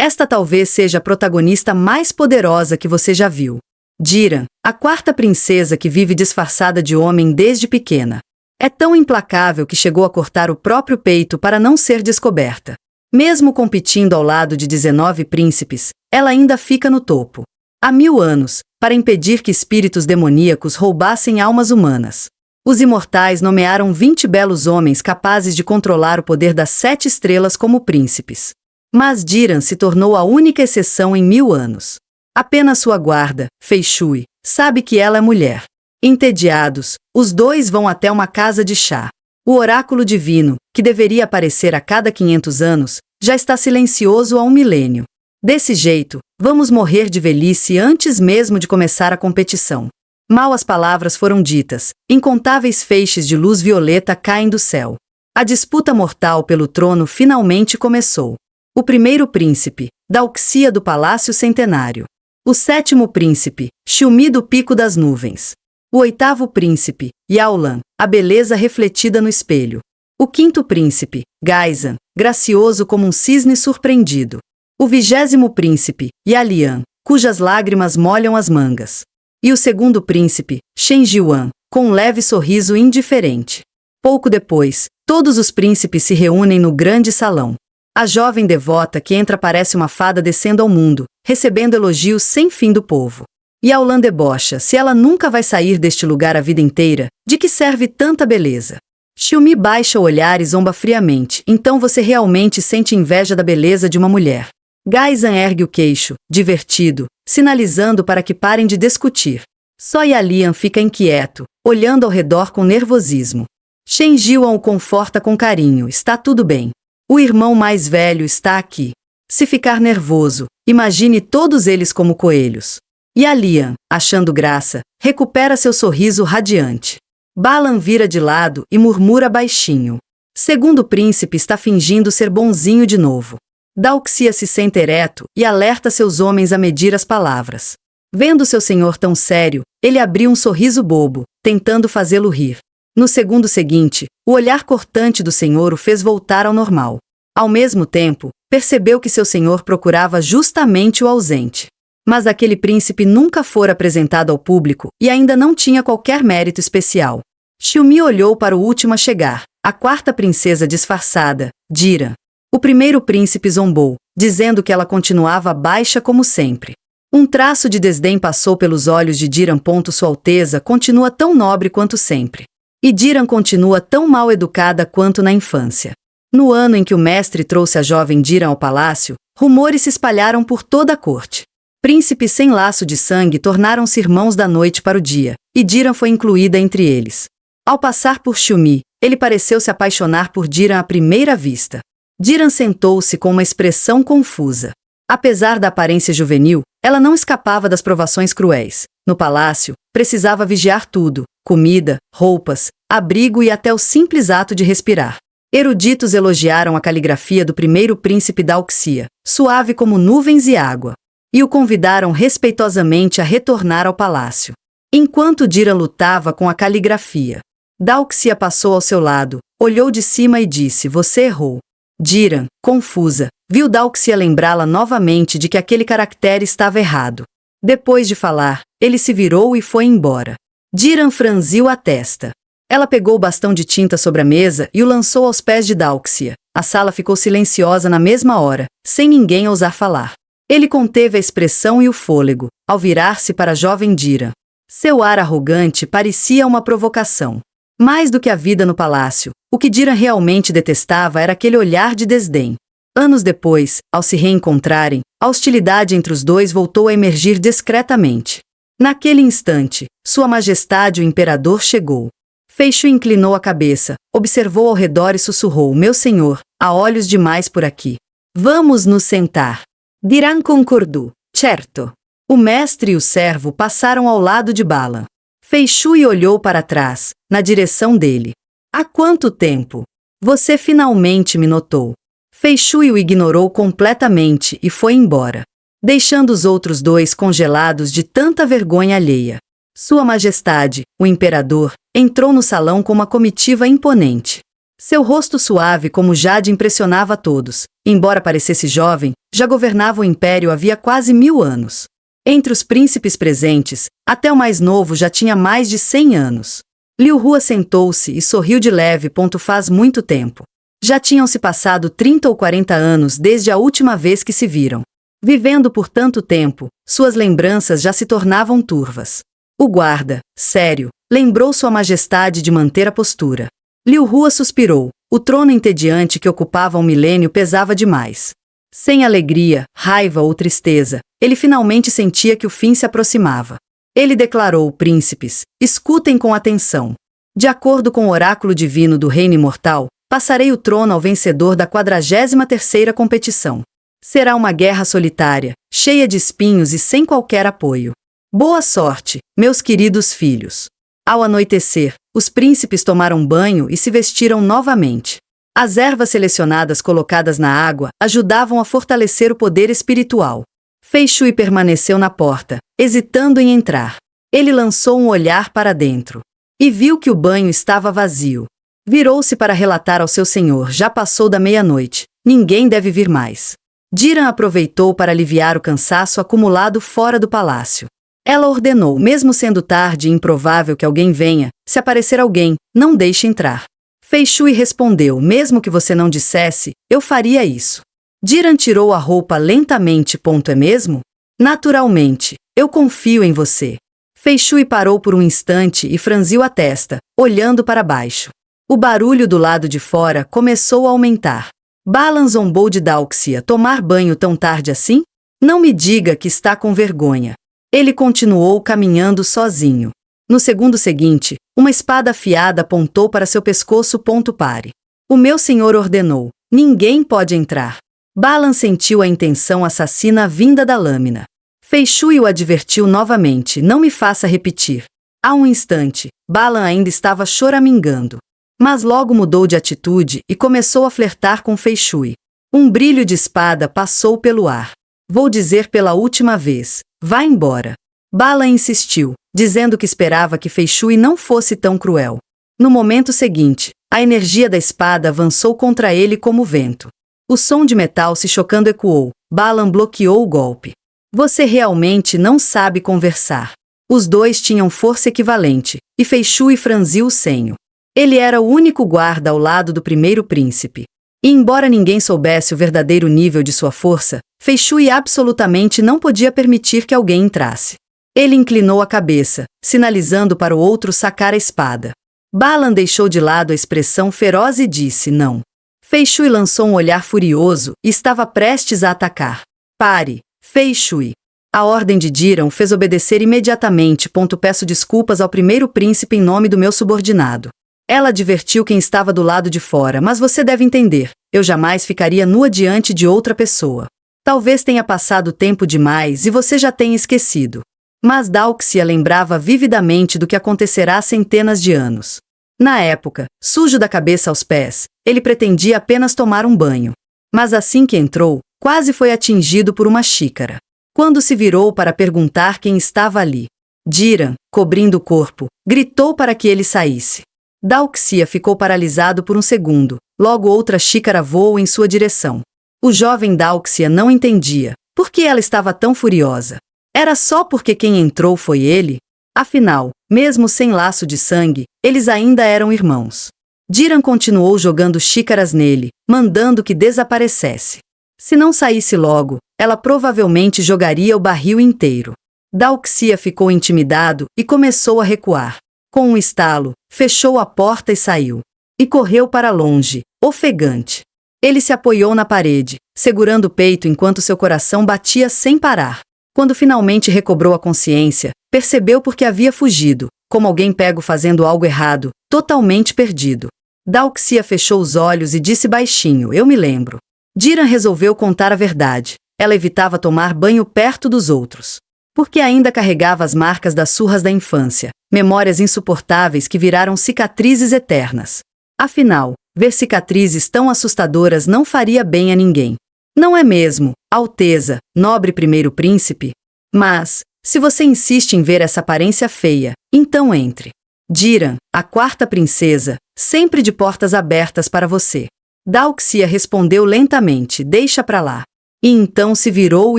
Esta talvez seja a protagonista mais poderosa que você já viu. Diran, a quarta princesa que vive disfarçada de homem desde pequena. É tão implacável que chegou a cortar o próprio peito para não ser descoberta. Mesmo competindo ao lado de 19 príncipes, ela ainda fica no topo. Há 1000 anos, para impedir que espíritos demoníacos roubassem almas humanas. Os imortais nomearam 20 belos homens capazes de controlar o poder das 7 estrelas como príncipes. Mas Diran se tornou a única exceção em 1000 anos. Apenas sua guarda, Fei Shui, sabe que ela é mulher. Entediados, os dois vão até uma casa de chá. O oráculo divino, que deveria aparecer a cada 500 anos, já está silencioso há 1 milênio. Desse jeito, vamos morrer de velhice antes mesmo de começar a competição. Mal as palavras foram ditas, incontáveis feixes de luz violeta caem do céu. A disputa mortal pelo trono finalmente começou. O primeiro príncipe, Dalxia do Palácio Centenário. O sétimo príncipe, Xiumi do Pico das Nuvens. O oitavo príncipe, Yaolan, a beleza refletida no espelho. O quinto príncipe, Gaizan, gracioso como um cisne surpreendido. O 20º príncipe, Yalian, cujas lágrimas molham as mangas. E o segundo príncipe, Shen Jiuan, com um leve sorriso indiferente. Pouco depois, todos os príncipes se reúnem no grande salão. A jovem devota que entra parece uma fada descendo ao mundo, recebendo elogios sem fim do povo. Yaolan debocha, se ela nunca vai sair deste lugar a vida inteira, de que serve tanta beleza? Xiumi baixa o olhar e zomba friamente, então você realmente sente inveja da beleza de uma mulher. Gaizan ergue o queixo, divertido, sinalizando para que parem de discutir. Só Yalian fica inquieto, olhando ao redor com nervosismo. Shen Jiuan o conforta com carinho, está tudo bem. O irmão mais velho está aqui. Se ficar nervoso, imagine todos eles como coelhos. Yalian, achando graça, recupera seu sorriso radiante. Balan vira de lado e murmura baixinho. Segundo príncipe está fingindo ser bonzinho de novo. Dalxia se senta ereto e alerta seus homens a medir as palavras. Vendo seu senhor tão sério, ele abriu um sorriso bobo, tentando fazê-lo rir. No segundo seguinte, o olhar cortante do senhor o fez voltar ao normal. Ao mesmo tempo, percebeu que seu senhor procurava justamente o ausente. Mas aquele príncipe nunca fora apresentado ao público e ainda não tinha qualquer mérito especial. Xiumi olhou para o último a chegar, a quarta princesa disfarçada, Diran. O primeiro príncipe zombou, dizendo que ela continuava baixa como sempre. Um traço de desdém passou pelos olhos de Diran. Sua Alteza continua tão nobre quanto sempre. E Diran continua tão mal educada quanto na infância. No ano em que o mestre trouxe a jovem Diran ao palácio, rumores se espalharam por toda a corte. Príncipes sem laço de sangue tornaram-se irmãos da noite para o dia, e Diran foi incluída entre eles. Ao passar por Xiumi, ele pareceu se apaixonar por Diran à primeira vista. Diran sentou-se com uma expressão confusa. Apesar da aparência juvenil, ela não escapava das provações cruéis. No palácio, precisava vigiar tudo: comida, roupas, abrigo e até o simples ato de respirar. Eruditos elogiaram a caligrafia do primeiro príncipe Dalxia, suave como nuvens e água, e o convidaram respeitosamente a retornar ao palácio. Enquanto Diran lutava com a caligrafia, Dalxia passou ao seu lado, olhou de cima e disse: "Você errou." Diran, confusa, viu Dalxia lembrá-la novamente de que aquele caractere estava errado. Depois de falar, ele se virou e foi embora. Diran franziu a testa. Ela pegou o bastão de tinta sobre a mesa e o lançou aos pés de Dalxia. A sala ficou silenciosa na mesma hora, sem ninguém ousar falar. Ele conteve a expressão e o fôlego, ao virar-se para a jovem Diran. Seu ar arrogante parecia uma provocação. Mais do que a vida no palácio, o que Diran realmente detestava era aquele olhar de desdém. Anos depois, ao se reencontrarem, a hostilidade entre os dois voltou a emergir discretamente. Naquele instante, Sua Majestade o Imperador chegou. Fei Shui inclinou a cabeça, observou ao redor e sussurrou: "Meu senhor, há olhos demais por aqui. Vamos nos sentar." Diran concordou. "Certo." O mestre e o servo passaram ao lado de Balan. Fei Shui olhou para trás, na direção dele. "Há quanto tempo? Você finalmente me notou." Fei Shui o ignorou completamente e foi embora, deixando os outros dois congelados de tanta vergonha alheia. Sua Majestade, o Imperador, entrou no salão com uma comitiva imponente. Seu rosto suave como jade impressionava a todos. Embora parecesse jovem, já governava o império havia quase 1000 anos. Entre os príncipes presentes, até o mais novo já tinha mais de 100 anos. Liu Hua sentou-se e sorriu de leve. Faz muito tempo. Já tinham se passado 30 ou 40 anos desde a última vez que se viram. Vivendo por tanto tempo, suas lembranças já se tornavam turvas. O guarda, sério, lembrou Sua Majestade de manter a postura. Liu Hua suspirou. O trono entediante que ocupava um milênio pesava demais. Sem alegria, raiva ou tristeza, ele finalmente sentia que o fim se aproximava. Ele declarou: príncipes, escutem com atenção. De acordo com o oráculo divino do reino imortal, passarei o trono ao vencedor da 43ª competição. Será uma guerra solitária, cheia de espinhos e sem qualquer apoio. Boa sorte, meus queridos filhos. Ao anoitecer, os príncipes tomaram banho e se vestiram novamente. As ervas selecionadas colocadas na água ajudavam a fortalecer o poder espiritual. Fei Shui permaneceu na porta, hesitando em entrar. Ele lançou um olhar para dentro e viu que o banho estava vazio. Virou-se para relatar ao seu senhor: já passou da meia-noite, ninguém deve vir mais. Jiran aproveitou para aliviar o cansaço acumulado fora do palácio. Ela ordenou: mesmo sendo tarde e improvável que alguém venha, se aparecer alguém, não deixe entrar. Fei Shui respondeu: mesmo que você não dissesse, eu faria isso. Jiran tirou a roupa lentamente. É mesmo? Naturalmente, eu confio em você. Fei Shui parou por um instante e franziu a testa, olhando para baixo. O barulho do lado de fora começou a aumentar. Balan zombou de Dalxia: tomar banho tão tarde assim? Não me diga que está com vergonha. Ele continuou caminhando sozinho. No segundo seguinte, uma espada afiada apontou para seu pescoço. Pare. O meu senhor ordenou: ninguém pode entrar. Balan sentiu a intenção assassina vinda da lâmina. Fei Shui o advertiu novamente: não me faça repetir. Há um instante, Balan ainda estava choramingando. Mas logo mudou de atitude e começou a flertar com Fei Shui. Um brilho de espada passou pelo ar. Vou dizer pela última vez: vá embora. Balan insistiu, dizendo que esperava que Fei Shui não fosse tão cruel. No momento seguinte, a energia da espada avançou contra ele como vento. O som de metal se chocando ecoou. Balan bloqueou o golpe. Você realmente não sabe conversar. Os dois tinham força equivalente, e Fei Shui franziu o senho. Ele era o único guarda ao lado do primeiro príncipe. E embora ninguém soubesse o verdadeiro nível de sua força, Fei Shui absolutamente não podia permitir que alguém entrasse. Ele inclinou a cabeça, sinalizando para o outro sacar a espada. Balan deixou de lado a expressão feroz e disse: não. Fei Shui lançou um olhar furioso e estava prestes a atacar. Pare, Fei Shui. A ordem de Jiran fez obedecer imediatamente. Peço desculpas ao primeiro príncipe em nome do meu subordinado. Ela advertiu quem estava do lado de fora: mas você deve entender, eu jamais ficaria nua diante de outra pessoa. Talvez tenha passado tempo demais e você já tenha esquecido. Mas Dalxia lembrava vividamente do que acontecerá há centenas de anos. Na época, sujo da cabeça aos pés, ele pretendia apenas tomar um banho. Mas assim que entrou, quase foi atingido por uma xícara. Quando se virou para perguntar quem estava ali, Jiran, cobrindo o corpo, gritou para que ele saísse. Dalxia ficou paralisado por um segundo, logo outra xícara voou em sua direção. O jovem Dalxia não entendia por que ela estava tão furiosa. Era só porque quem entrou foi ele? Afinal, mesmo sem laço de sangue, eles ainda eram irmãos. Jiran continuou jogando xícaras nele, mandando que desaparecesse. Se não saísse logo, ela provavelmente jogaria o barril inteiro. Dalxia ficou intimidado e começou a recuar. Com um estalo, fechou a porta e saiu. E correu para longe, ofegante. Ele se apoiou na parede, segurando o peito enquanto seu coração batia sem parar. Quando finalmente recobrou a consciência, percebeu por que havia fugido, como alguém pego fazendo algo errado, totalmente perdido. Dalxia fechou os olhos e disse baixinho: eu me lembro. Jiran resolveu contar a verdade. Ela evitava tomar banho perto dos outros. Porque ainda carregava as marcas das surras da infância, memórias insuportáveis que viraram cicatrizes eternas. Afinal, ver cicatrizes tão assustadoras não faria bem a ninguém. Não é mesmo, Alteza, nobre primeiro príncipe? Mas, se você insiste em ver essa aparência feia, então entre. Diran, a quarta princesa, sempre de portas abertas para você. Dalxia respondeu lentamente, deixa pra lá. E então se virou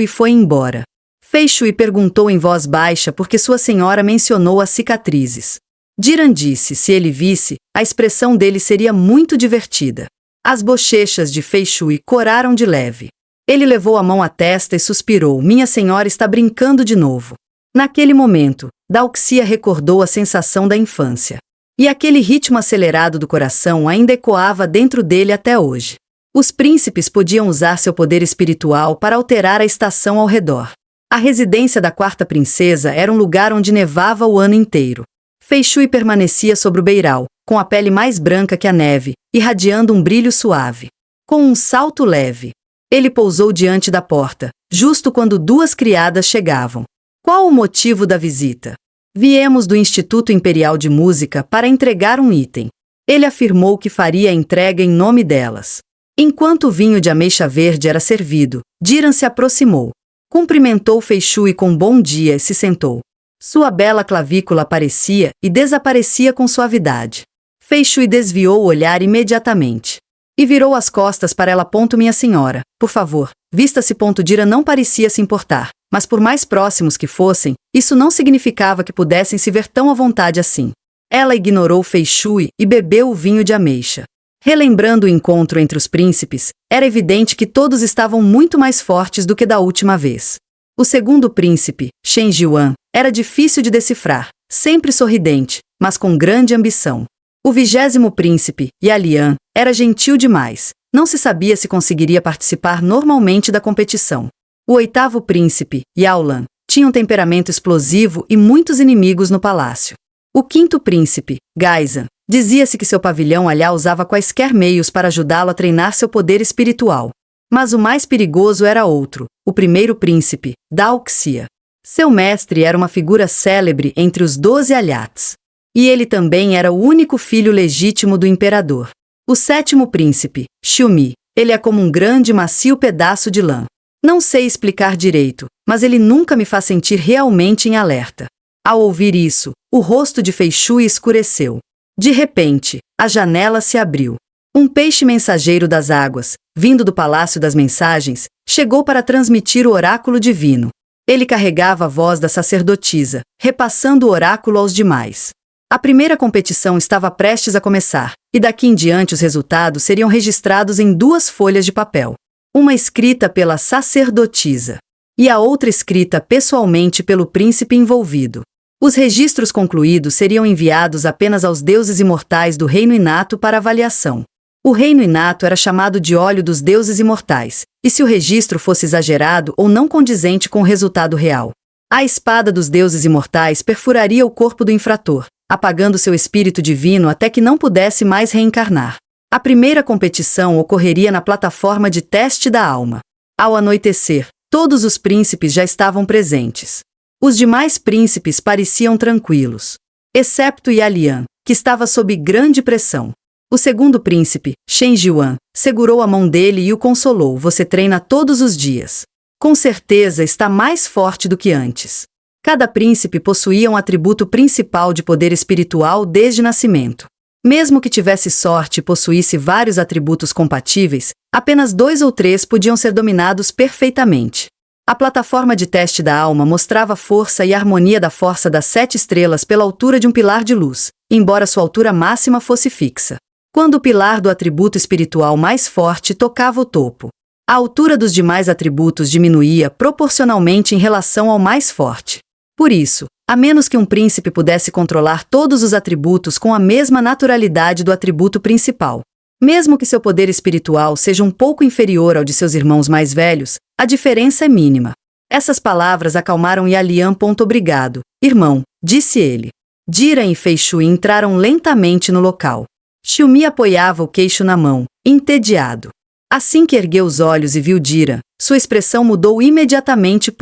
e foi embora. Fei Shui perguntou em voz baixa porque sua senhora mencionou as cicatrizes. Diran disse, se ele visse, a expressão dele seria muito divertida. As bochechas de Fei Shui coraram de leve. Ele levou a mão à testa e suspirou, minha senhora está brincando de novo. Naquele momento, Dalxia recordou a sensação da infância. E aquele ritmo acelerado do coração ainda ecoava dentro dele até hoje. Os príncipes podiam usar seu poder espiritual para alterar a estação ao redor. A residência da quarta princesa era um lugar onde nevava o ano inteiro. Fei Shui permanecia sobre o beiral, com a pele mais branca que a neve, irradiando um brilho suave. Com um salto leve, ele pousou diante da porta, justo quando duas criadas chegavam. Qual o motivo da visita? Viemos do Instituto Imperial de Música para entregar um item. Ele afirmou que faria a entrega em nome delas. Enquanto o vinho de ameixa verde era servido, Diran se aproximou. Cumprimentou Fei Shui com bom dia e se sentou. Sua bela clavícula aparecia e desaparecia com suavidade. Fei Shui desviou o olhar imediatamente. E virou as costas para ela. Minha senhora, por favor, vista-se. Diran não parecia se importar, mas por mais próximos que fossem, isso não significava que pudessem se ver tão à vontade assim. Ela ignorou Fei Shui e bebeu o vinho de ameixa. Relembrando o encontro entre os príncipes, era evidente que todos estavam muito mais fortes do que da última vez. O segundo príncipe, Shen Jiuan, era difícil de decifrar, sempre sorridente, mas com grande ambição. O 20º príncipe, Yalian, era gentil demais, não se sabia se conseguiria participar normalmente da competição. O 8º príncipe, Yaolan, tinha um temperamento explosivo e muitos inimigos no palácio. O 5º príncipe, Gaizan, dizia-se que seu pavilhão alhá usava quaisquer meios para ajudá-lo a treinar seu poder espiritual. Mas o mais perigoso era outro, o 1º príncipe, Dalxia. Seu mestre era uma figura célebre entre os 12 alhats. E ele também era o único filho legítimo do imperador. O 7º príncipe, Xiumi, ele é como um grande e macio pedaço de lã. Não sei explicar direito, mas ele nunca me faz sentir realmente em alerta. Ao ouvir isso, o rosto de Fei Shui escureceu. De repente, a janela se abriu. Um peixe mensageiro das águas, vindo do Palácio das Mensagens, chegou para transmitir o oráculo divino. Ele carregava a voz da sacerdotisa, repassando o oráculo aos demais. A primeira competição estava prestes a começar, e daqui em diante os resultados seriam registrados em 2 folhas de papel. Uma escrita pela sacerdotisa, e a outra escrita pessoalmente pelo príncipe envolvido. Os registros concluídos seriam enviados apenas aos deuses imortais do Reino Inato para avaliação. O Reino Inato era chamado de Olho dos Deuses Imortais, e se o registro fosse exagerado ou não condizente com o resultado real, a espada dos deuses imortais perfuraria o corpo do infrator, apagando seu espírito divino até que não pudesse mais reencarnar. A primeira competição ocorreria na plataforma de teste da alma. Ao anoitecer, todos os príncipes já estavam presentes. Os demais príncipes pareciam tranquilos, excepto Yalian, que estava sob grande pressão. O segundo príncipe, Shen Jiuan, segurou a mão dele e o consolou. Você treina todos os dias. Com certeza está mais forte do que antes. Cada príncipe possuía um atributo principal de poder espiritual desde nascimento. Mesmo que tivesse sorte e possuísse vários atributos compatíveis, apenas 2 ou 3 podiam ser dominados perfeitamente. A plataforma de teste da alma mostrava a força e a harmonia da força das 7 estrelas pela altura de um pilar de luz, embora sua altura máxima fosse fixa. Quando o pilar do atributo espiritual mais forte tocava o topo, a altura dos demais atributos diminuía proporcionalmente em relação ao mais forte. Por isso, a menos que um príncipe pudesse controlar todos os atributos com a mesma naturalidade do atributo principal, mesmo que seu poder espiritual seja um pouco inferior ao de seus irmãos mais velhos, a diferença é mínima. Essas palavras acalmaram Yalian. Obrigado, irmão, disse ele. Diran e Fei Shui entraram lentamente no local. Xiumi apoiava o queixo na mão, entediado. Assim que ergueu os olhos e viu Diran, sua expressão mudou imediatamente.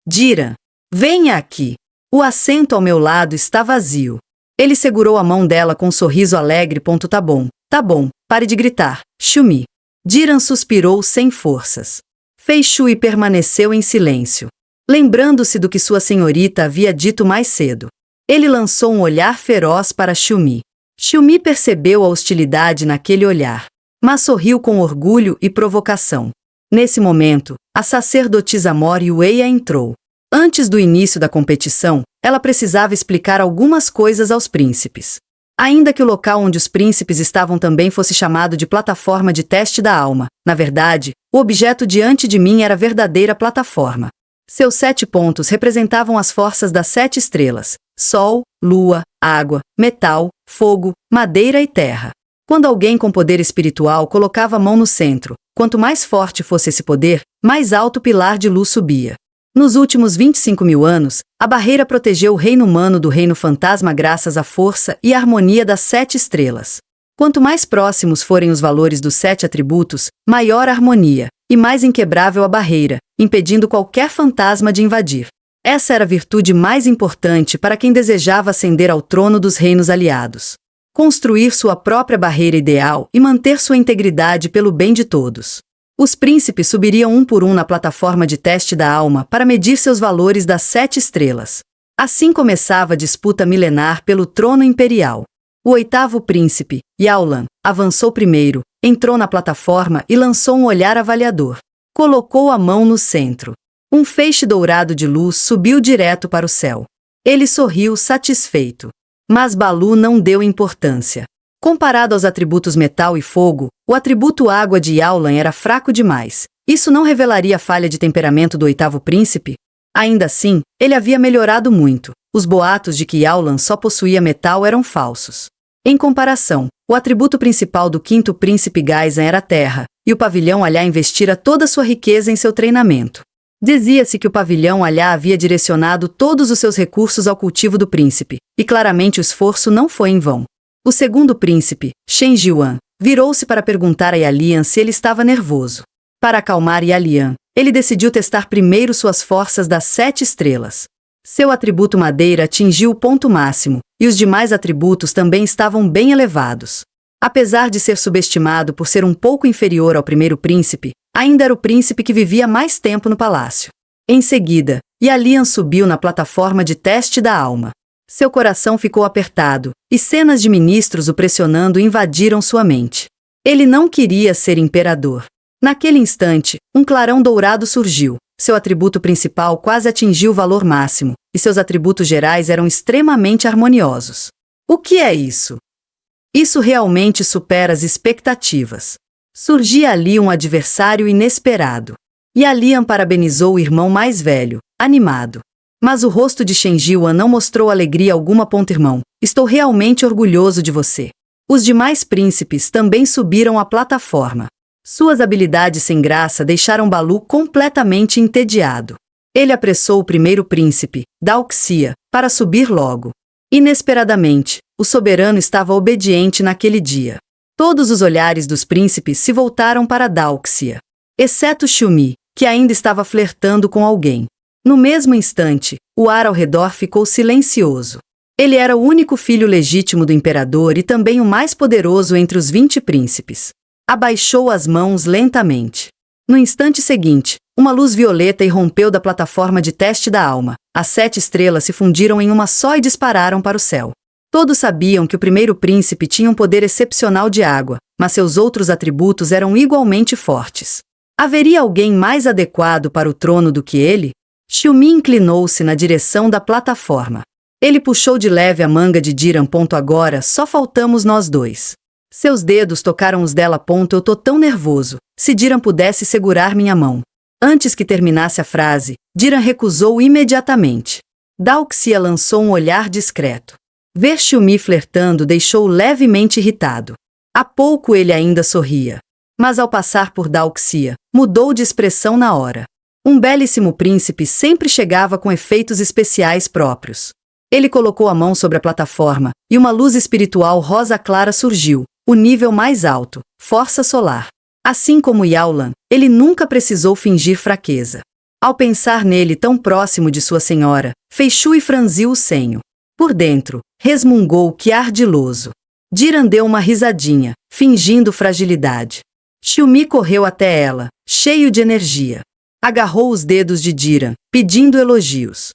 Diran, venha aqui. O assento ao meu lado está vazio. Ele segurou a mão dela com um sorriso alegre. Tá bom, pare de gritar, Xiumi. Diran suspirou sem forças. Fei Shui permaneceu em silêncio, lembrando-se do que sua senhorita havia dito mais cedo. Ele lançou um olhar feroz para Xiumi. Xiumi percebeu a hostilidade naquele olhar, mas sorriu com orgulho e provocação. Nesse momento, a sacerdotisa Mor Yueia entrou. Antes do início da competição, ela precisava explicar algumas coisas aos príncipes. Ainda que o local onde os príncipes estavam também fosse chamado de plataforma de teste da alma, na verdade, o objeto diante de mim era a verdadeira plataforma. Seus 7 pontos representavam as forças das 7 estrelas: Sol, Lua, Água, Metal, Fogo, Madeira e Terra. Quando alguém com poder espiritual colocava a mão no centro, quanto mais forte fosse esse poder, mais alto o pilar de luz subia. Nos últimos 25.000 anos, a barreira protegeu o reino humano do reino fantasma graças à força e à harmonia das 7 estrelas. Quanto mais próximos forem os valores dos 7 atributos, maior a harmonia, e mais inquebrável a barreira, impedindo qualquer fantasma de invadir. Essa era a virtude mais importante para quem desejava ascender ao trono dos reinos aliados. Construir sua própria barreira ideal e manter sua integridade pelo bem de todos. Os príncipes subiriam um por um na plataforma de teste da alma para medir seus valores das 7 estrelas. Assim começava a disputa milenar pelo trono imperial. O 8º príncipe, Yaolan, avançou primeiro, entrou na plataforma e lançou um olhar avaliador. Colocou a mão no centro. Um feixe dourado de luz subiu direto para o céu. Ele sorriu satisfeito. Mas Balu não deu importância. Comparado aos atributos metal e fogo, o atributo água de Yaolan era fraco demais. Isso não revelaria a falha de temperamento do 8º príncipe? Ainda assim, ele havia melhorado muito. Os boatos de que Yaolan só possuía metal eram falsos. Em comparação, o atributo principal do 5º príncipe Gaizan era a terra, e o pavilhão Alhá investira toda sua riqueza em seu treinamento. Dizia-se que o pavilhão Alhá havia direcionado todos os seus recursos ao cultivo do príncipe, e claramente o esforço não foi em vão. O 2º príncipe, Shen Jiuan, virou-se para perguntar a Yalian se ele estava nervoso. Para acalmar Yalian, ele decidiu testar primeiro suas forças das 7 estrelas. Seu atributo madeira atingiu o ponto máximo, e os demais atributos também estavam bem elevados. Apesar de ser subestimado por ser um pouco inferior ao 1º príncipe, ainda era o príncipe que vivia mais tempo no palácio. Em seguida, Yalian subiu na plataforma de teste da alma. Seu coração ficou apertado, e cenas de ministros o pressionando invadiram sua mente. Ele não queria ser imperador. Naquele instante, um clarão dourado surgiu. Seu atributo principal quase atingiu o valor máximo, e seus atributos gerais eram extremamente harmoniosos. O que é isso? Isso realmente supera as expectativas. Surgia ali um adversário inesperado. Yalian parabenizou o irmão mais velho, animado. Mas o rosto de Shen Jiuan não mostrou alegria alguma. Irmão, estou realmente orgulhoso de você. Os demais príncipes também subiram a plataforma. Suas habilidades sem graça deixaram Balu completamente entediado. Ele apressou o 1º príncipe, Dalxia, para subir logo. Inesperadamente, o soberano estava obediente naquele dia. Todos os olhares dos príncipes se voltaram para Dalxia, exceto Xiumi, que ainda estava flertando com alguém. No mesmo instante, o ar ao redor ficou silencioso. Ele era o único filho legítimo do imperador e também o mais poderoso entre os 20 príncipes. Abaixou as mãos lentamente. No instante seguinte, uma luz violeta irrompeu da plataforma de teste da alma. As 7 estrelas se fundiram em uma só e dispararam para o céu. Todos sabiam que o 1º príncipe tinha um poder excepcional de água, mas seus outros atributos eram igualmente fortes. Haveria alguém mais adequado para o trono do que ele? Xiumi inclinou-se na direção da plataforma. Ele puxou de leve a manga de Diran. Agora só faltamos nós dois. Seus dedos tocaram os dela. Eu tô tão nervoso. Se Diran pudesse segurar minha mão. Antes que terminasse a frase, Diran recusou imediatamente. Dalxia lançou um olhar discreto. Ver Xiumi flertando deixou-o levemente irritado. Há pouco ele ainda sorria. Mas ao passar por Dalxia, mudou de expressão na hora. Um belíssimo príncipe sempre chegava com efeitos especiais próprios. Ele colocou a mão sobre a plataforma, e uma luz espiritual rosa clara surgiu, o nível mais alto, força solar. Assim como Yaolan, ele nunca precisou fingir fraqueza. Ao pensar nele tão próximo de sua senhora, Feishui franziu o senho. Por dentro, resmungou que ardiloso. Diran deu uma risadinha, fingindo fragilidade. Xiumi correu até ela, cheio de energia. Agarrou os dedos de Diran, pedindo elogios.